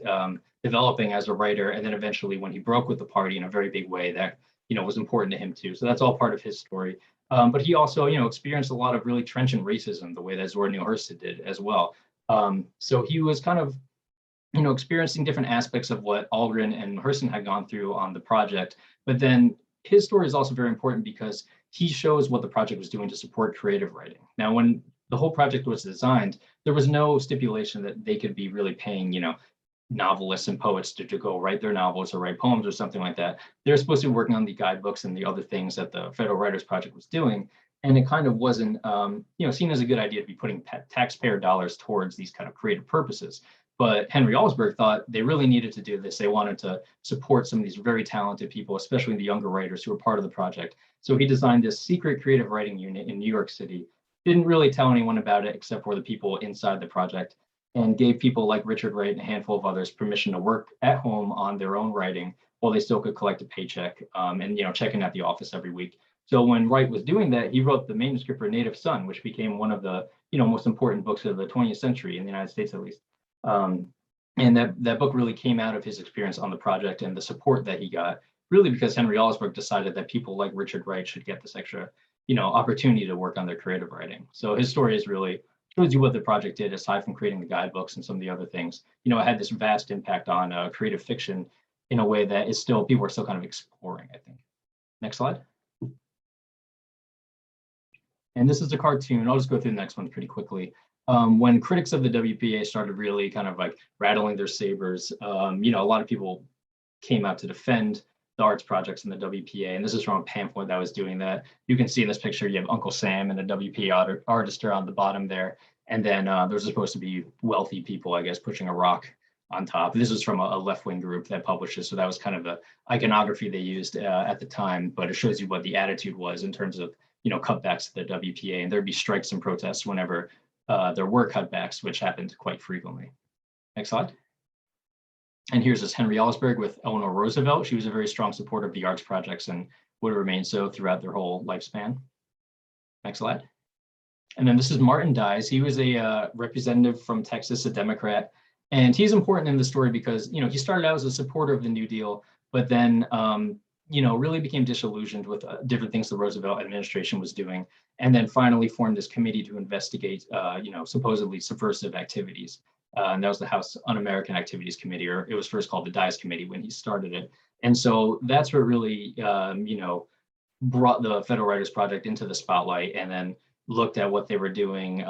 developing as a writer. And then eventually when he broke with the party in a very big way, that was important to him too. So that's all part of his story. But he also, experienced a lot of really trenchant racism, the way that Zora Neale Hurston did as well. So he was kind of, experiencing different aspects of what Algren and Hurston had gone through on the project. But then his story is also very important because he shows what the project was doing to support creative writing. Now, when the whole project was designed, there was no stipulation that they could be really paying, novelists and poets to go write their novels or write poems or something like that. They're supposed to be working on the guidebooks and the other things that the Federal Writers Project was doing. And it kind of wasn't, seen as a good idea to be putting taxpayer dollars towards these kind of creative purposes. But Henry Alsberg thought they really needed to do this. They wanted to support some of these very talented people, especially the younger writers who were part of the project. So he designed this secret creative writing unit in New York City. Didn't really tell anyone about it except for the people inside the project, and gave people like Richard Wright and a handful of others permission to work at home on their own writing while they still could collect a paycheck and check in at the office every week. So when Wright was doing that, he wrote the manuscript for Native Son, which became one of the most important books of the 20th century in the United States, at least. And that book really came out of his experience on the project and the support that he got, really because Henry Alsberg decided that people like Richard Wright should get this extra, opportunity to work on their creative writing. So his story is really shows you what the project did, aside from creating the guidebooks and some of the other things. It had this vast impact on creative fiction in a way that people are still kind of exploring, I think. Next slide. And this is a cartoon. I'll just go through the next one pretty quickly. When critics of the WPA started really kind of like rattling their sabers, a lot of people came out to defend the arts projects in the WPA. And this is from a pamphlet that was doing that. You can see in this picture, you have Uncle Sam and a WPA artist on the bottom there. And then there's supposed to be wealthy people, I guess, pushing a rock on top. This is from a left-wing group that published this. So that was kind of the iconography they used at the time, but it shows you what the attitude was in terms of, cutbacks to the WPA. And there'd be strikes and protests whenever there were cutbacks, which happened quite frequently. Next slide. And here's this Henry Alsberg with Eleanor Roosevelt. She was a very strong supporter of the arts projects and would remain so throughout their whole lifespan. Next slide. And then this is Martin Dies. He was a representative from Texas, a Democrat. And he's important in the story because, he started out as a supporter of the New Deal, but then, really became disillusioned with different things the Roosevelt administration was doing. And then finally formed this committee to investigate, supposedly subversive activities. And that was the House Un-American Activities Committee, or it was first called the Dies Committee when he started it. And so that's what really, brought the Federal Writers Project into the spotlight, and then looked at what they were doing,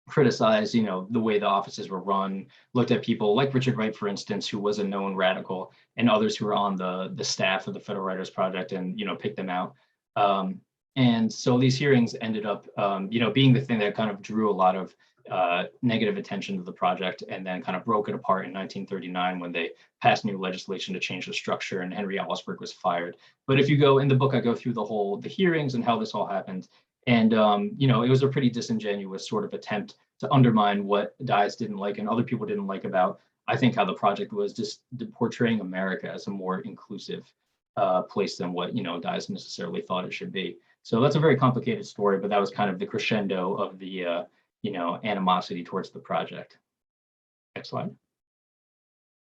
criticized, the way the offices were run, looked at people like Richard Wright, for instance, who was a known radical, and others who were on the staff of the Federal Writers Project, and, picked them out. And so these hearings ended up, being the thing that kind of drew a lot of negative attention to the project, and then kind of broke it apart in 1939 when they passed new legislation to change the structure, and Henry Alsberg was fired. But if you go in the book, I go through the hearings and how this all happened. And, it was a pretty disingenuous sort of attempt to undermine what Dies didn't like and other people didn't like about, I think, how the project was just portraying America as a more inclusive place than what, Dies necessarily thought it should be. So that's a very complicated story, but that was kind of the crescendo of the, animosity towards the project. Next slide.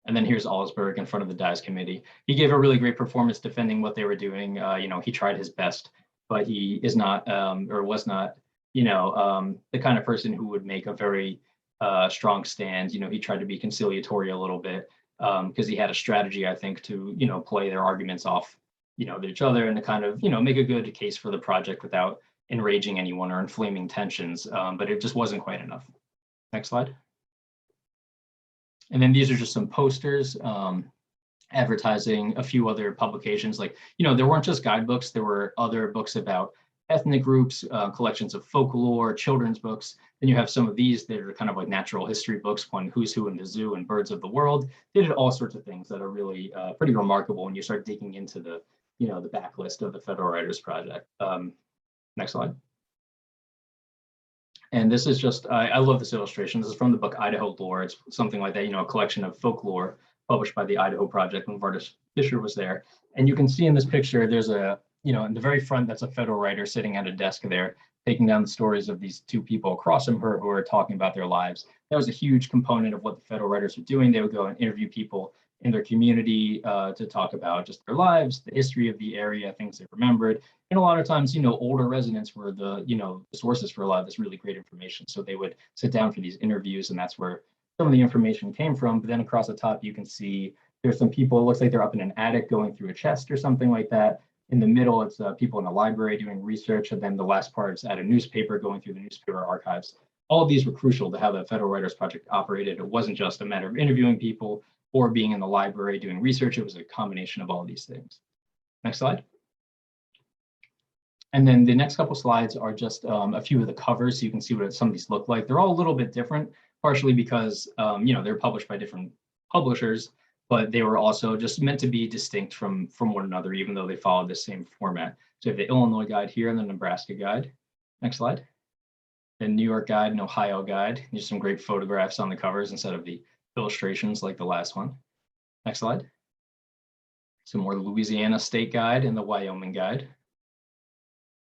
And then here's Alsberg in front of the Dies Committee. He gave a really great performance defending what they were doing. He tried his best, but he is not, or was not, the kind of person who would make a very strong stand. He tried to be conciliatory a little bit because he had a strategy, I think, to, play their arguments off, with each other, and to kind of, make a good case for the project without enraging anyone or inflaming tensions, but it just wasn't quite enough. Next slide. And then these are just some posters advertising a few other publications. Like, there weren't just guidebooks, there were other books about ethnic groups, collections of folklore, children's books. Then you have some of these that are kind of like natural history books, one Who's Who in the Zoo and Birds of the World. They did all sorts of things that are really pretty remarkable when you start digging into the, the backlist of the Federal Writers Project. Next slide. And this is just, I love this illustration. This is from the book Idaho Lore. It's something like that, a collection of folklore published by the Idaho Project when Varda Fisher was there. And you can see in this picture, there's a, in the very front, that's a federal writer sitting at a desk there, taking down the stories of these two people across from her who are talking about their lives. That was a huge component of what the federal writers were doing. They would go and interview people in their community to talk about just their lives, the history of the area, things they remembered. And a lot of times, older residents were the, the sources for a lot of this really great information. So they would sit down for these interviews, and that's where some of the information came from. But then across the top, you can see there's some people, it looks like they're up in an attic going through a chest or something like that. In the middle, it's people in the library doing research. And then the last part is at a newspaper going through the newspaper archives. All of these were crucial to how the Federal Writers Project operated. It wasn't just a matter of interviewing people or being in the library doing research. It was a combination of all these things. Next slide. And then the next couple slides are just a few of the covers, so you can see what some of these look like. They're all a little bit different, partially because they're published by different publishers, but they were also just meant to be distinct from one another, even though they followed the same format. So you have the Illinois guide here and the Nebraska guide. Next slide. The New York guide and Ohio guide. There's some great photographs on the covers instead of the illustrations like the last one. Next slide. Some more Louisiana state guide and the Wyoming guide.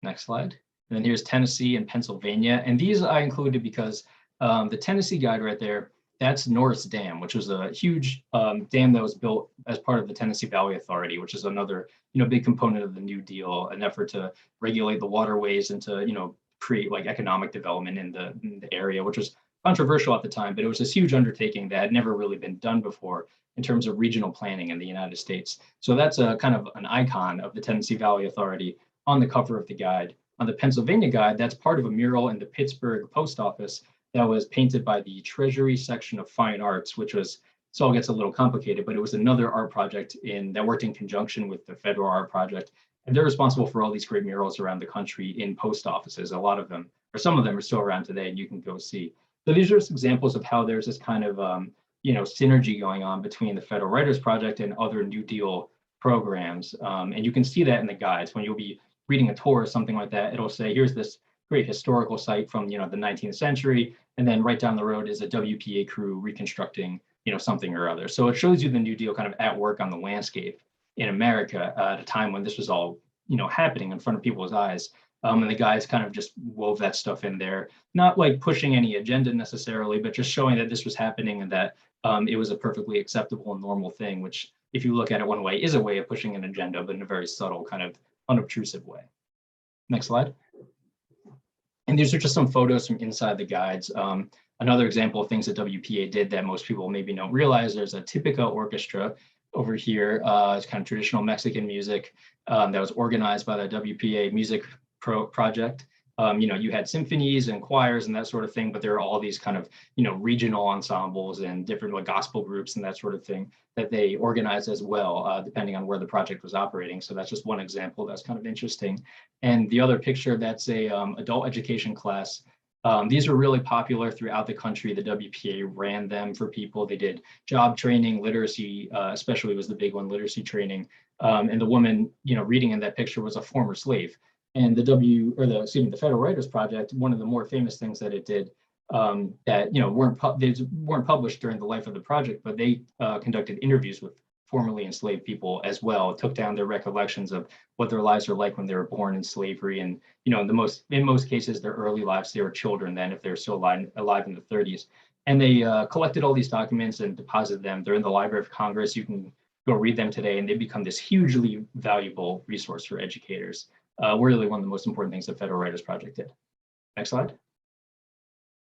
Next slide. And then here's Tennessee and Pennsylvania. And these I included because the Tennessee guide right there, that's Norris Dam, which was a huge dam that was built as part of the Tennessee Valley Authority, which is another, big component of the New Deal, an effort to regulate the waterways and to, create like economic development in the area, which was controversial at the time, but it was this huge undertaking that had never really been done before in terms of regional planning in the United States. So that's a kind of an icon of the Tennessee Valley Authority on the cover of the guide. On the Pennsylvania guide, that's part of a mural in the Pittsburgh post office that was painted by the Treasury section of Fine Arts, which was, this all gets a little complicated, but it was another art project that worked in conjunction with the federal art project. And they're responsible for all these great murals around the country in post offices. A lot of them, or some of them are still around today, and you can go see. So these are just examples of how there's this kind of, synergy going on between the Federal Writers Project and other New Deal programs. And you can see that in the guides. When you'll be reading a tour or something like that, it'll say, here's this great historical site from, the 19th century. And then right down the road is a WPA crew reconstructing, something or other. So it shows you the New Deal kind of at work on the landscape in America at a time when this was all, happening in front of people's eyes. And the guys kind of just wove that stuff in there, not like pushing any agenda necessarily, but just showing that this was happening and that it was a perfectly acceptable and normal thing, which if you look at it one way is a way of pushing an agenda, but in a very subtle kind of unobtrusive way. Next slide. And these are just some photos from inside the guides. Another example of things that WPA did that most people maybe don't realize, there's a Typica orchestra over here. It's kind of traditional Mexican music that was organized by the WPA music project. You had symphonies and choirs and that sort of thing, but there are all these kind of, regional ensembles and different like gospel groups and that sort of thing that they organized as well, depending on where the project was operating. So that's just one example that's kind of interesting. And the other picture, that's a adult education class. These were really popular throughout the country. The WPA ran them for people. They did job training, literacy, especially was the big one, literacy training. And the woman, reading in that picture was a former slave. And the Federal Writers Project, one of the more famous things that it did that weren't published during the life of the project, but they conducted interviews with formerly enslaved people as well, took down their recollections of what their lives were like when they were born in slavery. And in most cases, their early lives, they were children then, if they're still alive in the 30s. And they collected all these documents and deposited them. They're in the Library of Congress. You can go read them today, and they become this hugely valuable resource for educators. Really one of the most important things the Federal Writers Project did. Next slide.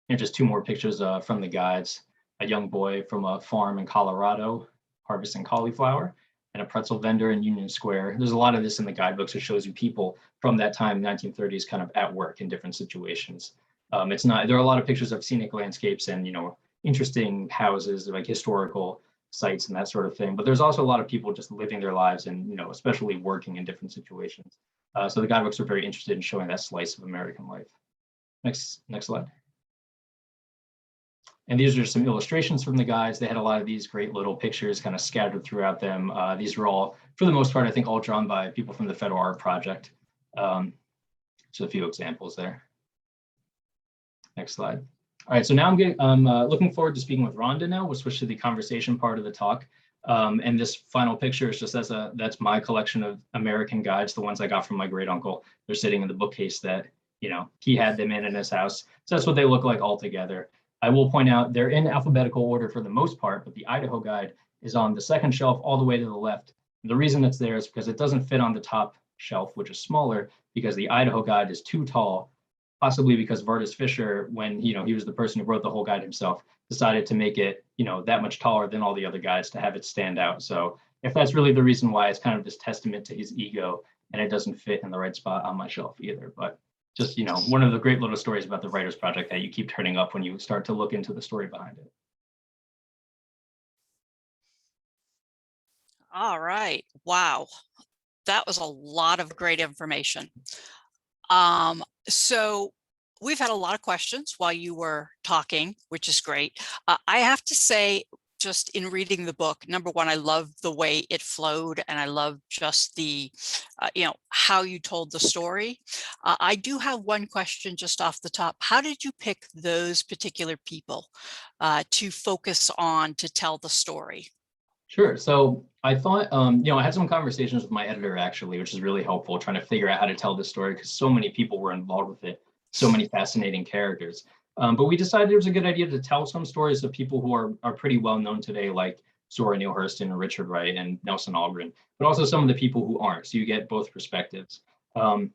And just two more pictures from the guides. A young boy from a farm in Colorado harvesting cauliflower, and a pretzel vendor in Union Square. There's a lot of this in the guidebooks. It shows you people from that time, 1930s, kind of at work in different situations. There are a lot of pictures of scenic landscapes and, interesting houses, like historical sites and that sort of thing. But there's also a lot of people just living their lives and, especially working in different situations. So the guidebooks are very interested in showing that slice of American life. Next slide. And these are some illustrations from the guides. They had a lot of these great little pictures kind of scattered throughout them. These were all, for the most part, I think all drawn by people from the Federal Art Project. Just a few examples there. Next slide. All right, so now I'm looking forward to speaking with Rhonda now. We'll switch to the conversation part of the talk. And this final picture is just that's my collection of American guides, the ones I got from my great uncle. They're sitting in the bookcase that, he had them in his house. So that's what they look like all together. I will point out they're in alphabetical order for the most part, but the Idaho guide is on the second shelf all the way to the left. And the reason it's there is because it doesn't fit on the top shelf, which is smaller, because the Idaho guide is too tall, possibly because Vardis Fisher, when he was the person who wrote the whole guide himself, decided to make it that much taller than all the other guides to have it stand out. So if that's really the reason why, it's kind of this testament to his ego, and it doesn't fit in the right spot on my shelf either. But just, one of the great little stories about the Writers Project that you keep turning up when you start to look into the story behind it. All right. Wow. That was a lot of great information. So we've had a lot of questions while you were talking, which is great. I have to say, just in reading the book, number one, I love the way it flowed, and I love just the, how you told the story. I do have one question just off the top. How did you pick those particular people to focus on to tell the story? Sure. So I thought, I had some conversations with my editor actually, which is really helpful, trying to figure out how to tell this story because so many people were involved with it, so many fascinating characters. But we decided it was a good idea to tell some stories of people who are pretty well known today, like Zora Neale Hurston and Richard Wright and Nelson Algren, but also some of the people who aren't. So you get both perspectives. And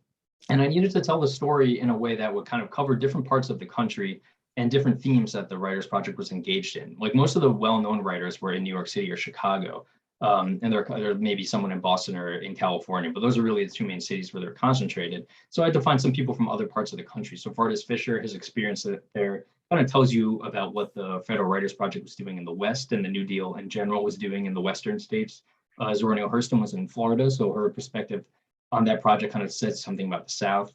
I needed to tell the story in a way that would kind of cover different parts of the country and different themes that the Writers Project was engaged in. Like most of the well-known writers were in New York City or Chicago, and there may be someone in Boston or in California, but those are really the two main cities where they're concentrated. So I had to find some people from other parts of the country. So Vardis Fisher, his experience there kind of tells you about what the Federal Writers Project was doing in the West and the New Deal in general was doing in the Western states. Zora Neale Hurston was in Florida, so her perspective on that project kind of says something about the South.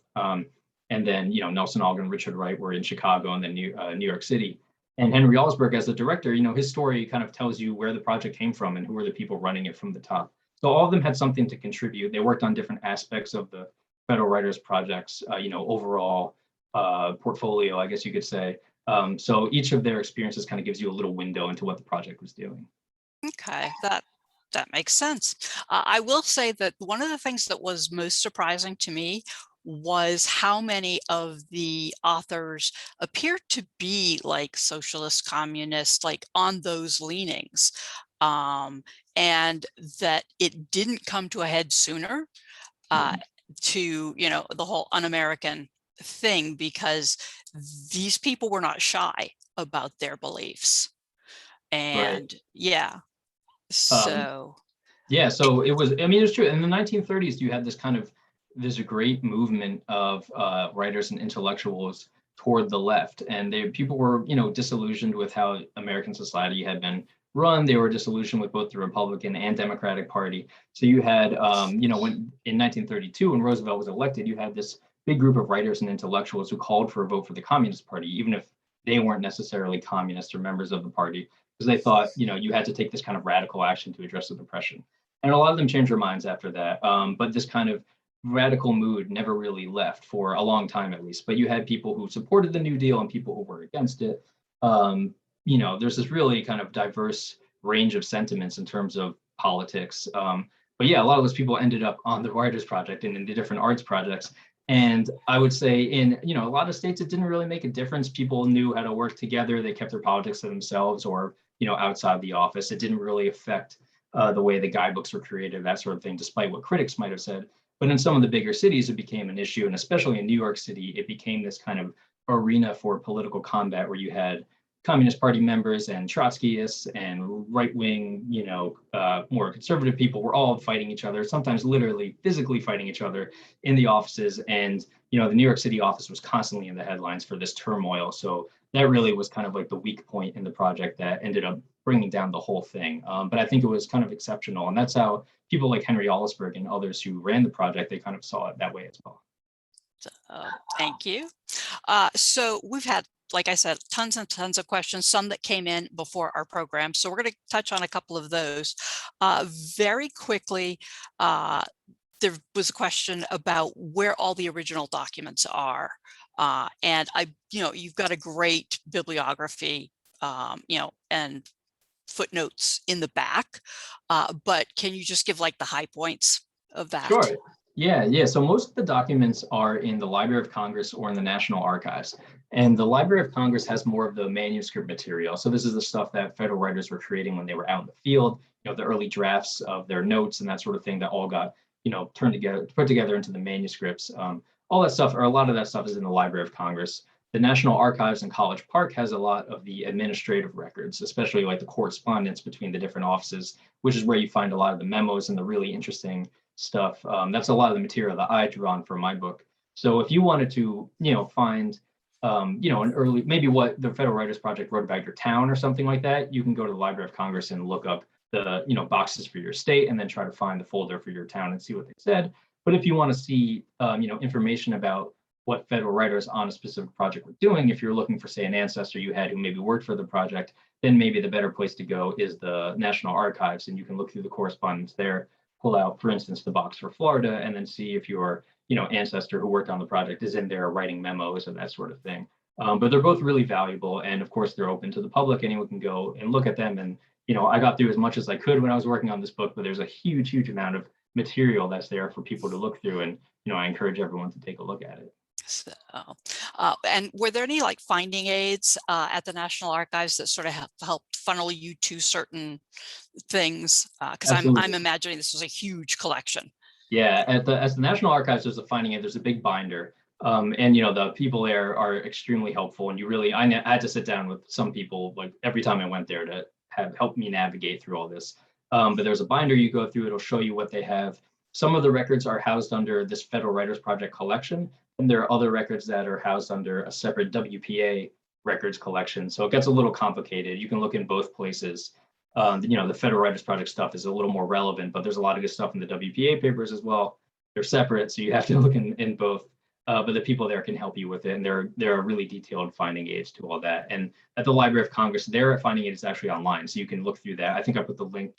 And then, Nelson Algren, Richard Wright were in Chicago and then New York City. And Henry Alsberg, as the director, his story kind of tells you where the project came from and who were the people running it from the top. So all of them had something to contribute. They worked on different aspects of the Federal Writers Project's, overall portfolio, I guess you could say. So each of their experiences kind of gives you a little window into what the project was doing. Okay, that makes sense. I will say that one of the things that was most surprising to me was how many of the authors appeared to be like socialist, communist, like on those leanings, and that it didn't come to a head sooner to, the whole un-American thing, because these people were not shy about their beliefs. And yeah, so. Yeah, so it was, it's true. In the 1930s, you had this great movement of writers and intellectuals toward the left. And people were, disillusioned with how American society had been run. They were disillusioned with both the Republican and Democratic Party. So you had, when in 1932, when Roosevelt was elected, you had this big group of writers and intellectuals who called for a vote for the Communist Party, even if they weren't necessarily communists or members of the party, because they thought, you had to take this kind of radical action to address the Depression. And a lot of them changed their minds after that. But this kind of radical mood never really left for a long time, at least. But you had people who supported the New Deal and people who were against it. There's this really kind of diverse range of sentiments in terms of politics. But yeah, a lot of those people ended up on the Writers Project and in the different arts projects. And I would say in, a lot of states, it didn't really make a difference. People knew how to work together. They kept their politics to themselves or, outside the office. It didn't really affect the way the guidebooks were created, that sort of thing, despite what critics might have said. But in some of the bigger cities, it became an issue. And especially in New York City, it became this kind of arena for political combat where you had Communist Party members and Trotskyists and right-wing, more conservative people were all fighting each other, sometimes literally physically fighting each other in the offices. And, the New York City office was constantly in the headlines for this turmoil. So that really was kind of like the weak point in the project that ended up bringing down the whole thing. But I think it was kind of exceptional. And that's how people like Henry Alsberg and others who ran the project, they kind of saw it that way as well. Thank you. So we've had, like I said, tons and tons of questions, some that came in before our program. So we're going to touch on a couple of those. Very quickly, there was a question about where all the original documents are. And you've got a great bibliography, and footnotes in the back. But can you just give like the high points of that? Sure. Yeah. So most of the documents are in the Library of Congress or in the National Archives. And the Library of Congress has more of the manuscript material. So this is the stuff that federal writers were creating when they were out in the field, the early drafts of their notes and that sort of thing that all got, put together into the manuscripts. All that stuff, or a lot of that stuff, is in the Library of Congress. The National Archives in College Park has a lot of the administrative records, especially like the correspondence between the different offices, which is where you find a lot of the memos and the really interesting stuff. That's a lot of the material that I drew on for my book. So if you wanted to, find, an early, maybe what the Federal Writers Project wrote about your town or something like that, you can go to the Library of Congress and look up the, boxes for your state and then try to find the folder for your town and see what they said. But if you want to see, information about what federal writers on a specific project were doing, if you're looking for, say, an ancestor you had who maybe worked for the project, then maybe the better place to go is the National Archives, and you can look through the correspondence there, pull out, for instance, the box for Florida, and then see if your, ancestor who worked on the project is in there writing memos and that sort of thing. But they're both really valuable, and of course, they're open to the public. Anyone can go and look at them and, I got through as much as I could when I was working on this book, but there's a huge, huge amount of material that's there for people to look through. And, I encourage everyone to take a look at it. So, and were there any like finding aids at the National Archives that sort of helped funnel you to certain things? Because I'm imagining this was a huge collection. Yeah, at the National Archives, there's a finding aid. There's a big binder, and the people there are extremely helpful. And I had to sit down with some people like every time I went there to have helped me navigate through all this. But there's a binder you go through. It'll show you what they have. Some of the records are housed under this Federal Writers Project collection, and there are other records that are housed under a separate WPA records collection. So it gets a little complicated. You can look in both places. The Federal Writers Project stuff is a little more relevant, but there's a lot of good stuff in the WPA papers as well. They're separate, so you have to look in both. But the people there can help you with it, and there are really detailed finding aids to all that. And at the Library of Congress, their finding aid is actually online, so you can look through that. I think I put the link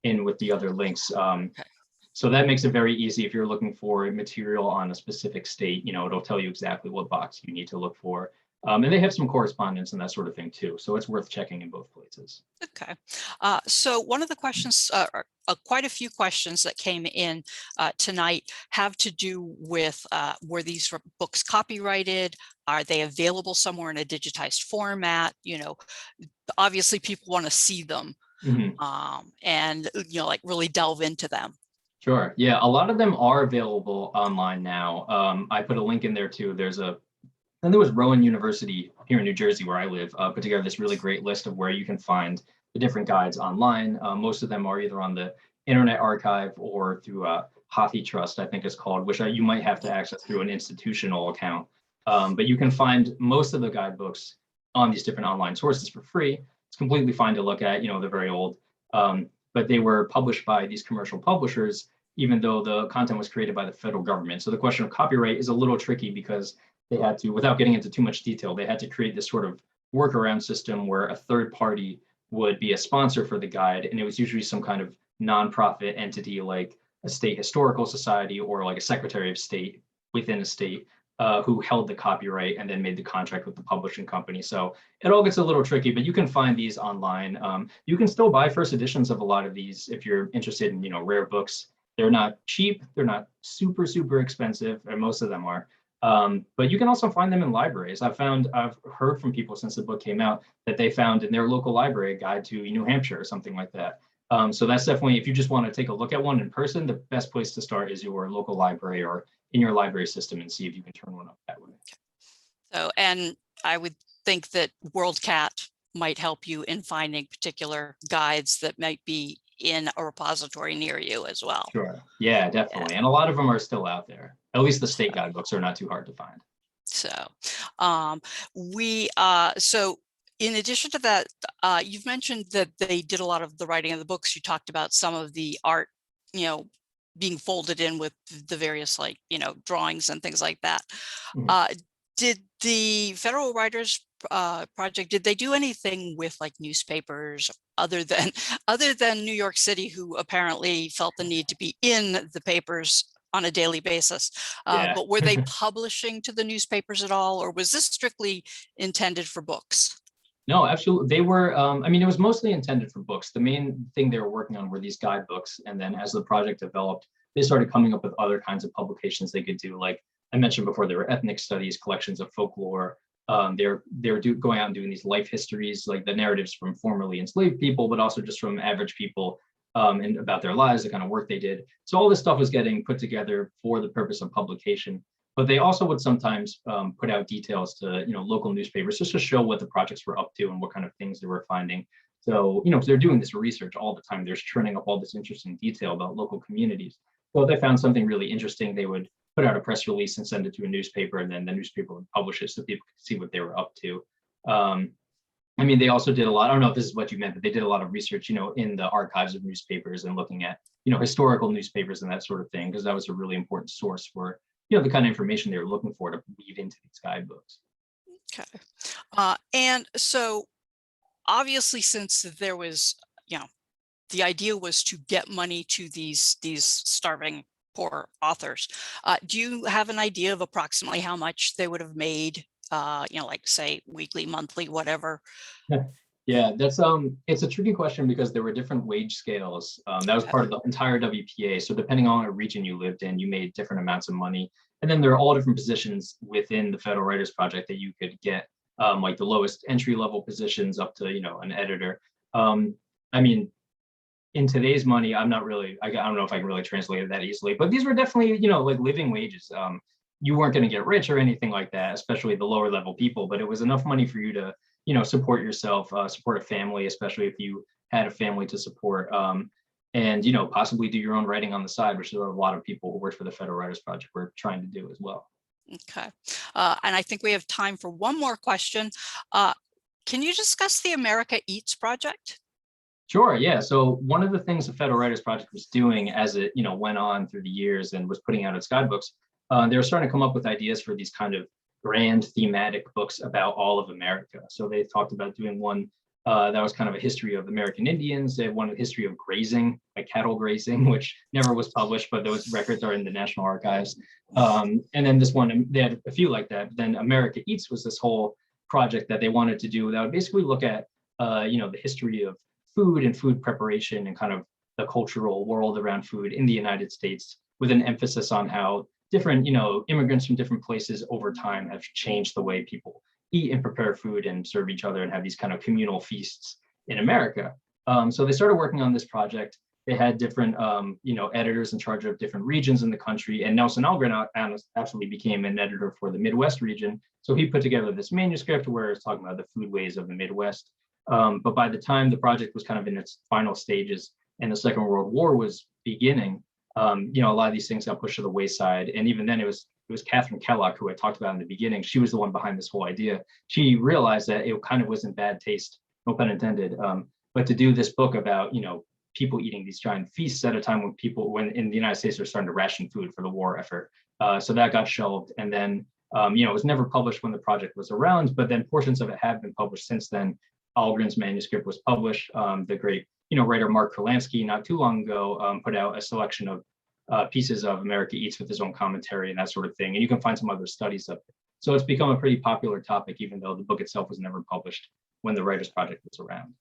in with the other links. So that makes it very easy if you're looking for material on a specific state. It'll tell you exactly what box you need to look for. And they have some correspondence and that sort of thing too. So it's worth checking in both places. Okay. So one of the questions, quite a few questions that came in tonight have to do with were these books copyrighted? Are they available somewhere in a digitized format? Obviously people want to see them and, like really delve into them. Sure. Yeah, a lot of them are available online now. I put a link in there too. And there was Rowan University here in New Jersey, where I live, put together this really great list of where you can find the different guides online. Most of them are either on the Internet Archive or through Hathi Trust, I think it's called, which you might have to access through an institutional account. But you can find most of the guidebooks on these different online sources for free. It's completely fine to look at, they're very old, but they were published by these commercial publishers, even though the content was created by the federal government. So the question of copyright is a little tricky because they had to, without getting into too much detail, they had to create this sort of workaround system where a third party would be a sponsor for the guide. And it was usually some kind of nonprofit entity like a state historical society or like a secretary of state within a state who held the copyright and then made the contract with the publishing company. So it all gets a little tricky, but you can find these online. You can still buy first editions of a lot of these if you're interested in, rare books. They're not cheap. They're not super, super expensive, and most of them are. But you can also find them in libraries. I've heard from people since the book came out that they found in their local library a guide to New Hampshire or something like that. So that's definitely, if you just want to take a look at one in person, the best place to start is your local library or in your library system and see if you can turn one up that way. So, and I would think that WorldCat might help you in finding particular guides that might be in a repository near you as well. Sure. Yeah, definitely. Yeah. And a lot of them are still out there. At least the state guidebooks are not too hard to find. So so in addition to that, you've mentioned that they did a lot of the writing of the books. You talked about some of the art, being folded in with the various drawings and things like that. Mm-hmm. Did the Federal Writers Project, did they do anything with like newspapers other than New York City, who apparently felt the need to be in the papers on a daily basis? But were they publishing to the newspapers at all, or was this strictly intended for books? No, absolutely. They were, it was mostly intended for books. The main thing they were working on were these guidebooks. And then as the project developed, they started coming up with other kinds of publications they could do. Like I mentioned before, there were ethnic studies, collections of folklore. They're going out and doing these life histories, like the narratives from formerly enslaved people, but also just from average people and about their lives, the kind of work they did. So all this stuff was getting put together for the purpose of publication. But they also would sometimes put out details to local newspapers just to show what the projects were up to and what kind of things they were finding. So they're doing this research all the time. They're churning up all this interesting detail about local communities. So if they found something really interesting, they would put out a press release and send it to a newspaper, and then the newspaper would publish it so people could see what they were up to. They also did a lot, I don't know if this is what you meant, but they did a lot of research, in the archives of newspapers and looking at, historical newspapers and that sort of thing, because that was a really important source for, the kind of information they were looking for to weave into these guidebooks. Okay. And so obviously, since there was, the idea was to get money to these starving poor authors, do you have an idea of approximately how much they would have made, like say weekly, monthly, whatever? Yeah, that's it's a tricky question because there were different wage scales. That was part of the entire WPA. So depending on what region you lived in, you made different amounts of money. And then there are all different positions within the Federal Writers Project that you could get, like the lowest entry level positions up to, an editor. I mean, in today's money, I'm not really, I don't know if I can really translate it that easily, but these were definitely, like living wages. You weren't going to get rich or anything like that, especially the lower level people, but it was enough money for you to, support yourself, support a family, especially if you had a family to support, and, possibly do your own writing on the side, which is what a lot of people who work for the Federal Writers Project were trying to do as well. Okay. And I think we have time for one more question. Can you discuss the America Eats project? Sure, yeah. So one of the things the Federal Writers Project was doing as it, went on through the years and was putting out its guidebooks, they were starting to come up with ideas for these kind of grand thematic books about all of America. So they talked about doing one that was kind of a history of American Indians. They had one, a history of grazing, like cattle grazing, which never was published, but those records are in the National Archives. And then this one, they had a few like that. But then America Eats was this whole project that they wanted to do that would basically look at, the history of food and food preparation and kind of the cultural world around food in the United States, with an emphasis on how different, immigrants from different places over time have changed the way people eat and prepare food and serve each other and have these kind of communal feasts in America. So they started working on this project. They had different, editors in charge of different regions in the country. And Nelson Algren actually became an editor for the Midwest region. So he put together this manuscript where it's talking about the foodways of the Midwest. But by the time the project was kind of in its final stages and the Second World War was beginning, a lot of these things got pushed to the wayside. And even then it was Katharine Kellock, who I talked about in the beginning. She was the one behind this whole idea. She realized that it kind of was in bad taste, no pun intended, but to do this book about, people eating these giant feasts at a time when in the United States, they're starting to ration food for the war effort. So that got shelved. And then, it was never published when the project was around, but then portions of it have been published since then. Algren's manuscript was published. The great, writer Mark Kurlansky not too long ago put out a selection of pieces of America Eats with his own commentary and that sort of thing. And you can find some other studies of it. So it's become a pretty popular topic, even though the book itself was never published when the Writers Project was around.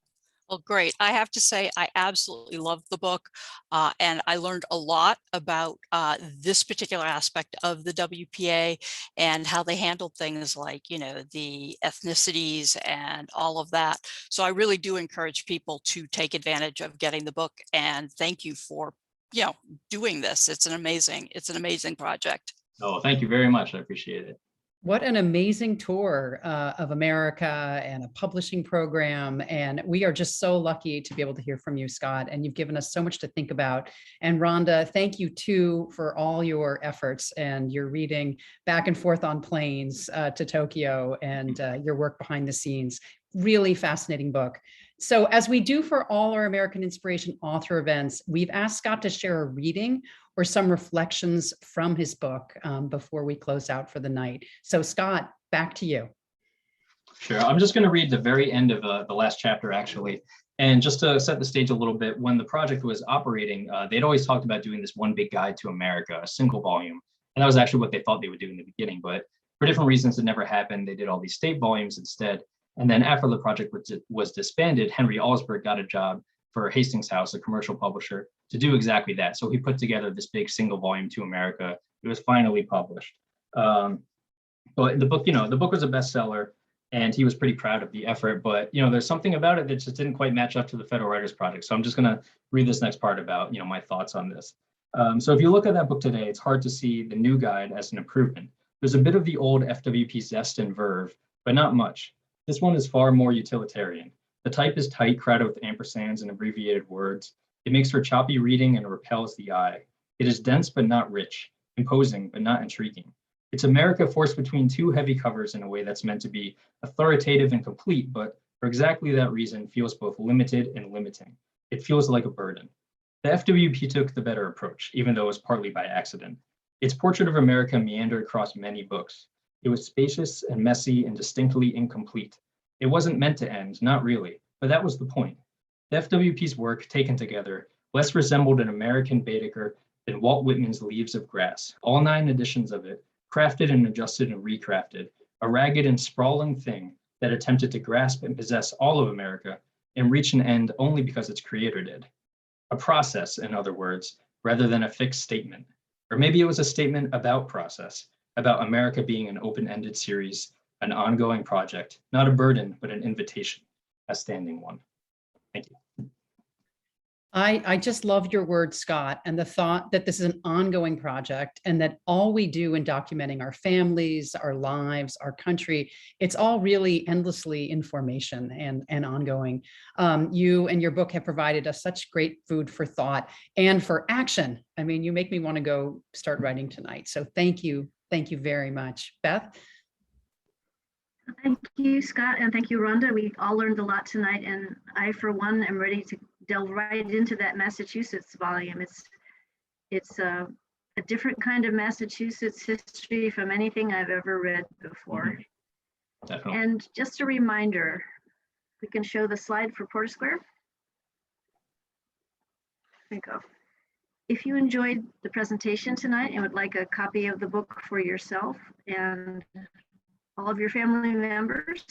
Well, great. I have to say, I absolutely loved the book, and I learned a lot about this particular aspect of the WPA and how they handled things like, the ethnicities and all of that. So I really do encourage people to take advantage of getting the book, and thank you for, doing this. It's an amazing project. Oh, thank you very much. I appreciate it. What an amazing tour of America and a publishing program. And we are just so lucky to be able to hear from you, Scott. And you've given us so much to think about. And Rhonda, thank you too for all your efforts and your reading back and forth on planes to Tokyo and your work behind the scenes. Really fascinating book. So as we do for all our American Inspiration author events, we've asked Scott to share a reading or some reflections from his book before we close out for the night. So Scott, back to you. Sure. I'm just going to read the very end of the last chapter, actually. And just to set the stage a little bit, when the project was operating, they'd always talked about doing this one big guide to America, a single volume. And that was actually what they thought they would do in the beginning. But for different reasons, it never happened. They did all these state volumes instead. And then after the project was disbanded, Henry Alsberg got a job for Hastings House, a commercial publisher, to do exactly that. So he put together this big single volume to America. It was finally published. But the book, the book was a bestseller, and he was pretty proud of the effort. But there's something about it that just didn't quite match up to the Federal Writers Project. So I'm just going to read this next part about my thoughts on this. So if you look at that book today, it's hard to see the new guide as an improvement. There's a bit of the old FWP zest and verve, but not much. This one is far more utilitarian. The type is tight, crowded with ampersands and abbreviated words. It makes for choppy reading and repels the eye. It is dense but not rich, imposing but not intriguing. It's America forced between two heavy covers in a way that's meant to be authoritative and complete, but for exactly that reason feels both limited and limiting. It feels like a burden. The FWP took the better approach, even though it was partly by accident. Its portrait of America meandered across many books. It was spacious and messy and distinctly incomplete. It wasn't meant to end, not really, but that was the point. The FWP's work, taken together, less resembled an American Baedeker than Walt Whitman's Leaves of Grass. All 9 editions of it, crafted and adjusted and recrafted, a ragged and sprawling thing, that attempted to grasp and possess all of America and reach an end only because its creator did. A process, in other words, rather than a fixed statement. Or maybe it was a statement about process, about America being an open-ended series, an ongoing project, not a burden, but an invitation, a standing one. Thank you. I just love your words, Scott, and the thought that this is an ongoing project and that all we do in documenting our families, our lives, our country, it's all really endlessly information and ongoing. You and your book have provided us such great food for thought and for action. I mean, you make me want to go start writing tonight. So thank you. Thank you very much. Beth? Thank you, Scott, and thank you, Rhonda. We all learned a lot tonight, and I, for one, am ready to delve right into that Massachusetts volume. It's a different kind of Massachusetts history from anything I've ever read before. Definitely. And just a reminder, we can show the slide for Porter Square. There you go. If you enjoyed the presentation tonight and would like a copy of the book for yourself and all of your family members,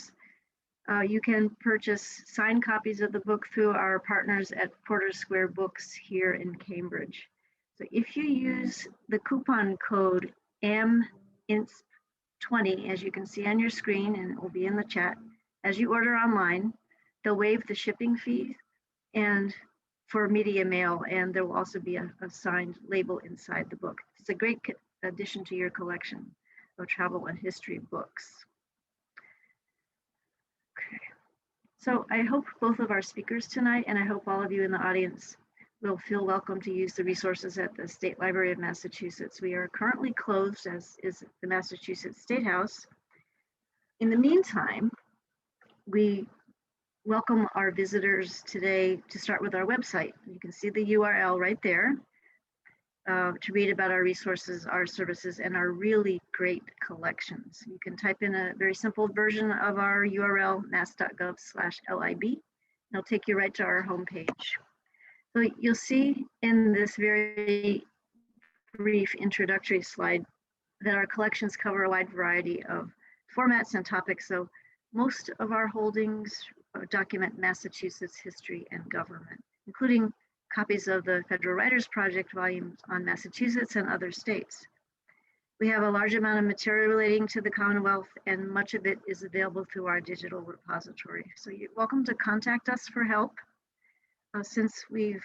you can purchase signed copies of the book through our partners at Porter Square Books here in Cambridge. So if you use the coupon code AMINSP20, as you can see on your screen, and it will be in the chat, as you order online, they'll waive the shipping fee and for media mail, and there will also be a signed label inside the book. It's a great addition to your collection of travel and history books. Okay, so I hope both of our speakers tonight, and I hope all of you in the audience will feel welcome to use the resources at the State Library of Massachusetts. We are currently closed, as is the Massachusetts State House. In the meantime, we welcome our visitors today to start with our website. You can see the URL right there. To read about our resources, our services, and our really great collections. You can type in a very simple version of our URL, mass.gov/LIB, and it'll take you right to our homepage. So you'll see in this very brief introductory slide that our collections cover a wide variety of formats and topics. So most of our holdings document Massachusetts history and government, including copies of the Federal Writers Project volumes on Massachusetts and other states. We have a large amount of material relating to the Commonwealth, and much of it is available through our digital repository. So you're welcome to contact us for help. Since we've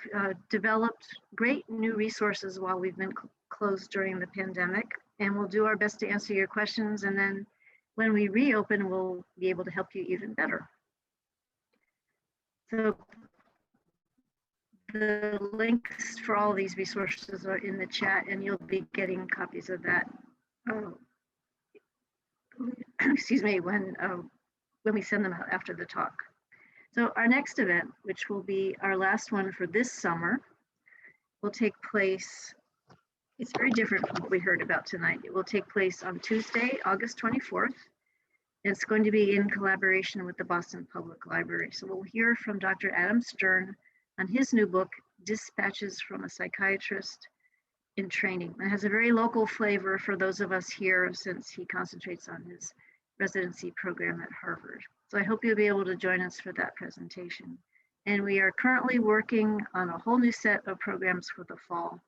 developed great new resources while we've been closed during the pandemic, and we'll do our best to answer your questions, and then when we reopen, we'll be able to help you even better. So the links for all these resources are in the chat, and you'll be getting copies of that. Excuse me, when we send them out after the talk. So our next event, which will be our last one for this summer, will take place. It's very different from what we heard about tonight. It will take place on Tuesday, August 24th. And it's going to be in collaboration with the Boston Public Library. So we'll hear from Dr. Adam Stern on his new book, Dispatches from a Psychiatrist in Training. It has a very local flavor for those of us here, since he concentrates on his residency program at Harvard. So I hope you'll be able to join us for that presentation. And we are currently working on a whole new set of programs for the fall.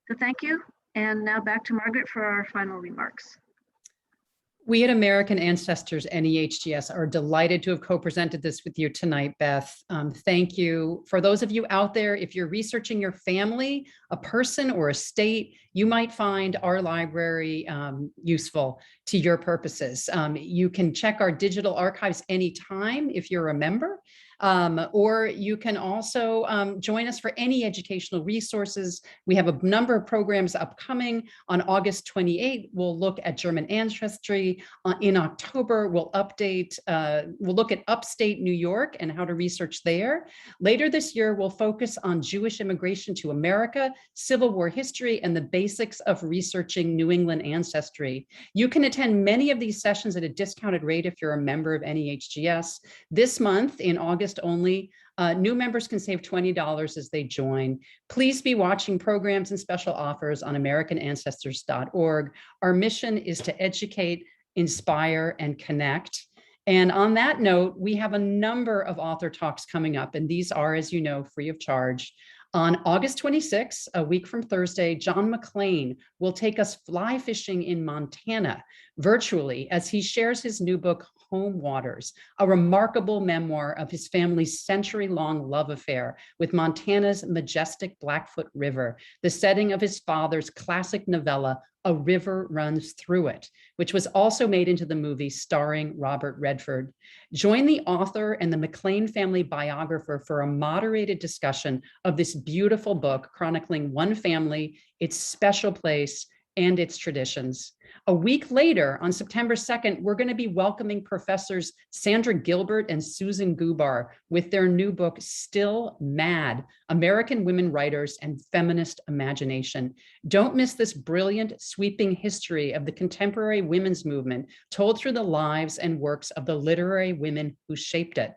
So thank you. And now back to Margaret for our final remarks. We at American Ancestors NEHGS are delighted to have co-presented this with you tonight, Beth. Thank you. For those of you out there, if you're researching your family, a person, or a state, you might find our library useful to your purposes. You can check our digital archives anytime if you're a member. Or you can also join us for any educational resources. We have a number of programs upcoming. On August 28th, we'll look at German ancestry. In October, we'll look at upstate New York and how to research there. Later this year, we'll focus on Jewish immigration to America, Civil War history, and the basics of researching New England ancestry. You can attend many of these sessions at a discounted rate if you're a member of NEHGS. This month, in August only, new members can save $20 as they join. Please be watching programs and special offers on AmericanAncestors.org. Our mission is to educate, inspire, and connect. And on that note, we have a number of author talks coming up, and these are, as you know, free of charge. On August 26th, a week from Thursday, John McClain will take us fly fishing in Montana virtually as he shares his new book, Home Waters, a remarkable memoir of his family's century-long love affair with Montana's majestic Blackfoot River, the setting of his father's classic novella, A River Runs Through It, which was also made into the movie starring Robert Redford. Join the author and the McClain family biographer for a moderated discussion of this beautiful book chronicling one family, its special place, and its traditions. A week later, on September 2nd, we're going to be welcoming professors Sandra Gilbert and Susan Gubar with their new book, Still Mad, American Women Writers and Feminist Imagination. Don't miss this brilliant, sweeping history of the contemporary women's movement told through the lives and works of the literary women who shaped it.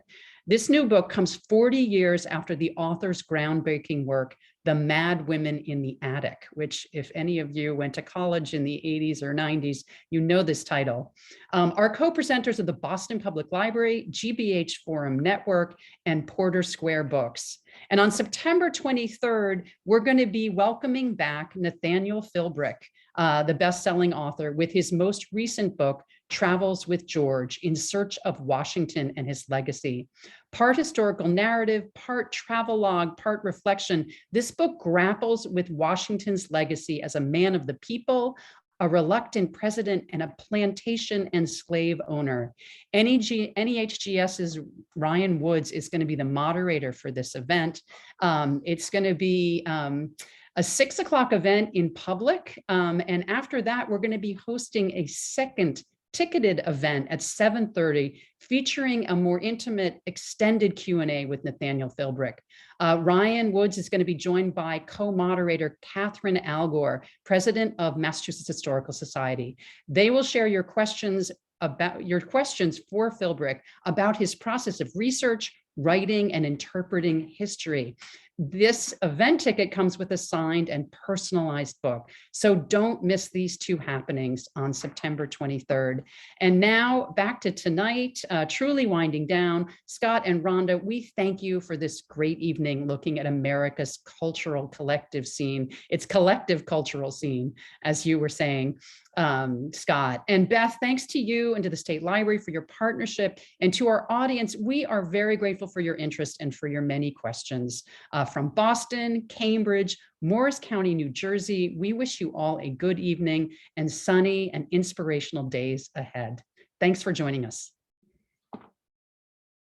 This new book comes 40 years after the author's groundbreaking work, The Mad Women in the Attic, which if any of you went to college in the 80s or 90s, you know this title. Our co-presenters are the Boston Public Library, GBH Forum Network, and Porter Square Books. And on September 23rd, we're going to be welcoming back Nathaniel Philbrick, the best-selling author, with his most recent book, Travels with George, In Search of Washington and His Legacy. Part historical narrative, part travelogue, part reflection, this book grapples with Washington's legacy as a man of the people, a reluctant president, and a plantation and slave owner. NEHGS's Ryan Woods is going to be the moderator for this event. It's going to be a 6 o'clock event in public. And after that, we're going to be hosting a second ticketed event at 7:30 featuring a more intimate extended Q&A with Nathaniel Philbrick. Ryan Woods is going to be joined by co-moderator Catherine Algor, president of Massachusetts Historical Society. They will share your questions for Philbrick about his process of research, writing, and interpreting history. This event ticket comes with a signed and personalized book. So don't miss these two happenings on September 23rd. And now back to tonight, truly winding down. Scott and Rhonda, we thank you for this great evening looking at America's cultural collective scene, its collective cultural scene, as you were saying, Scott. And Beth, thanks to you and to the State Library for your partnership. And to our audience, we are very grateful for your interest and for your many questions. From Boston, Cambridge, Morris County, New Jersey, we wish you all a good evening and sunny and inspirational days ahead. Thanks for joining us.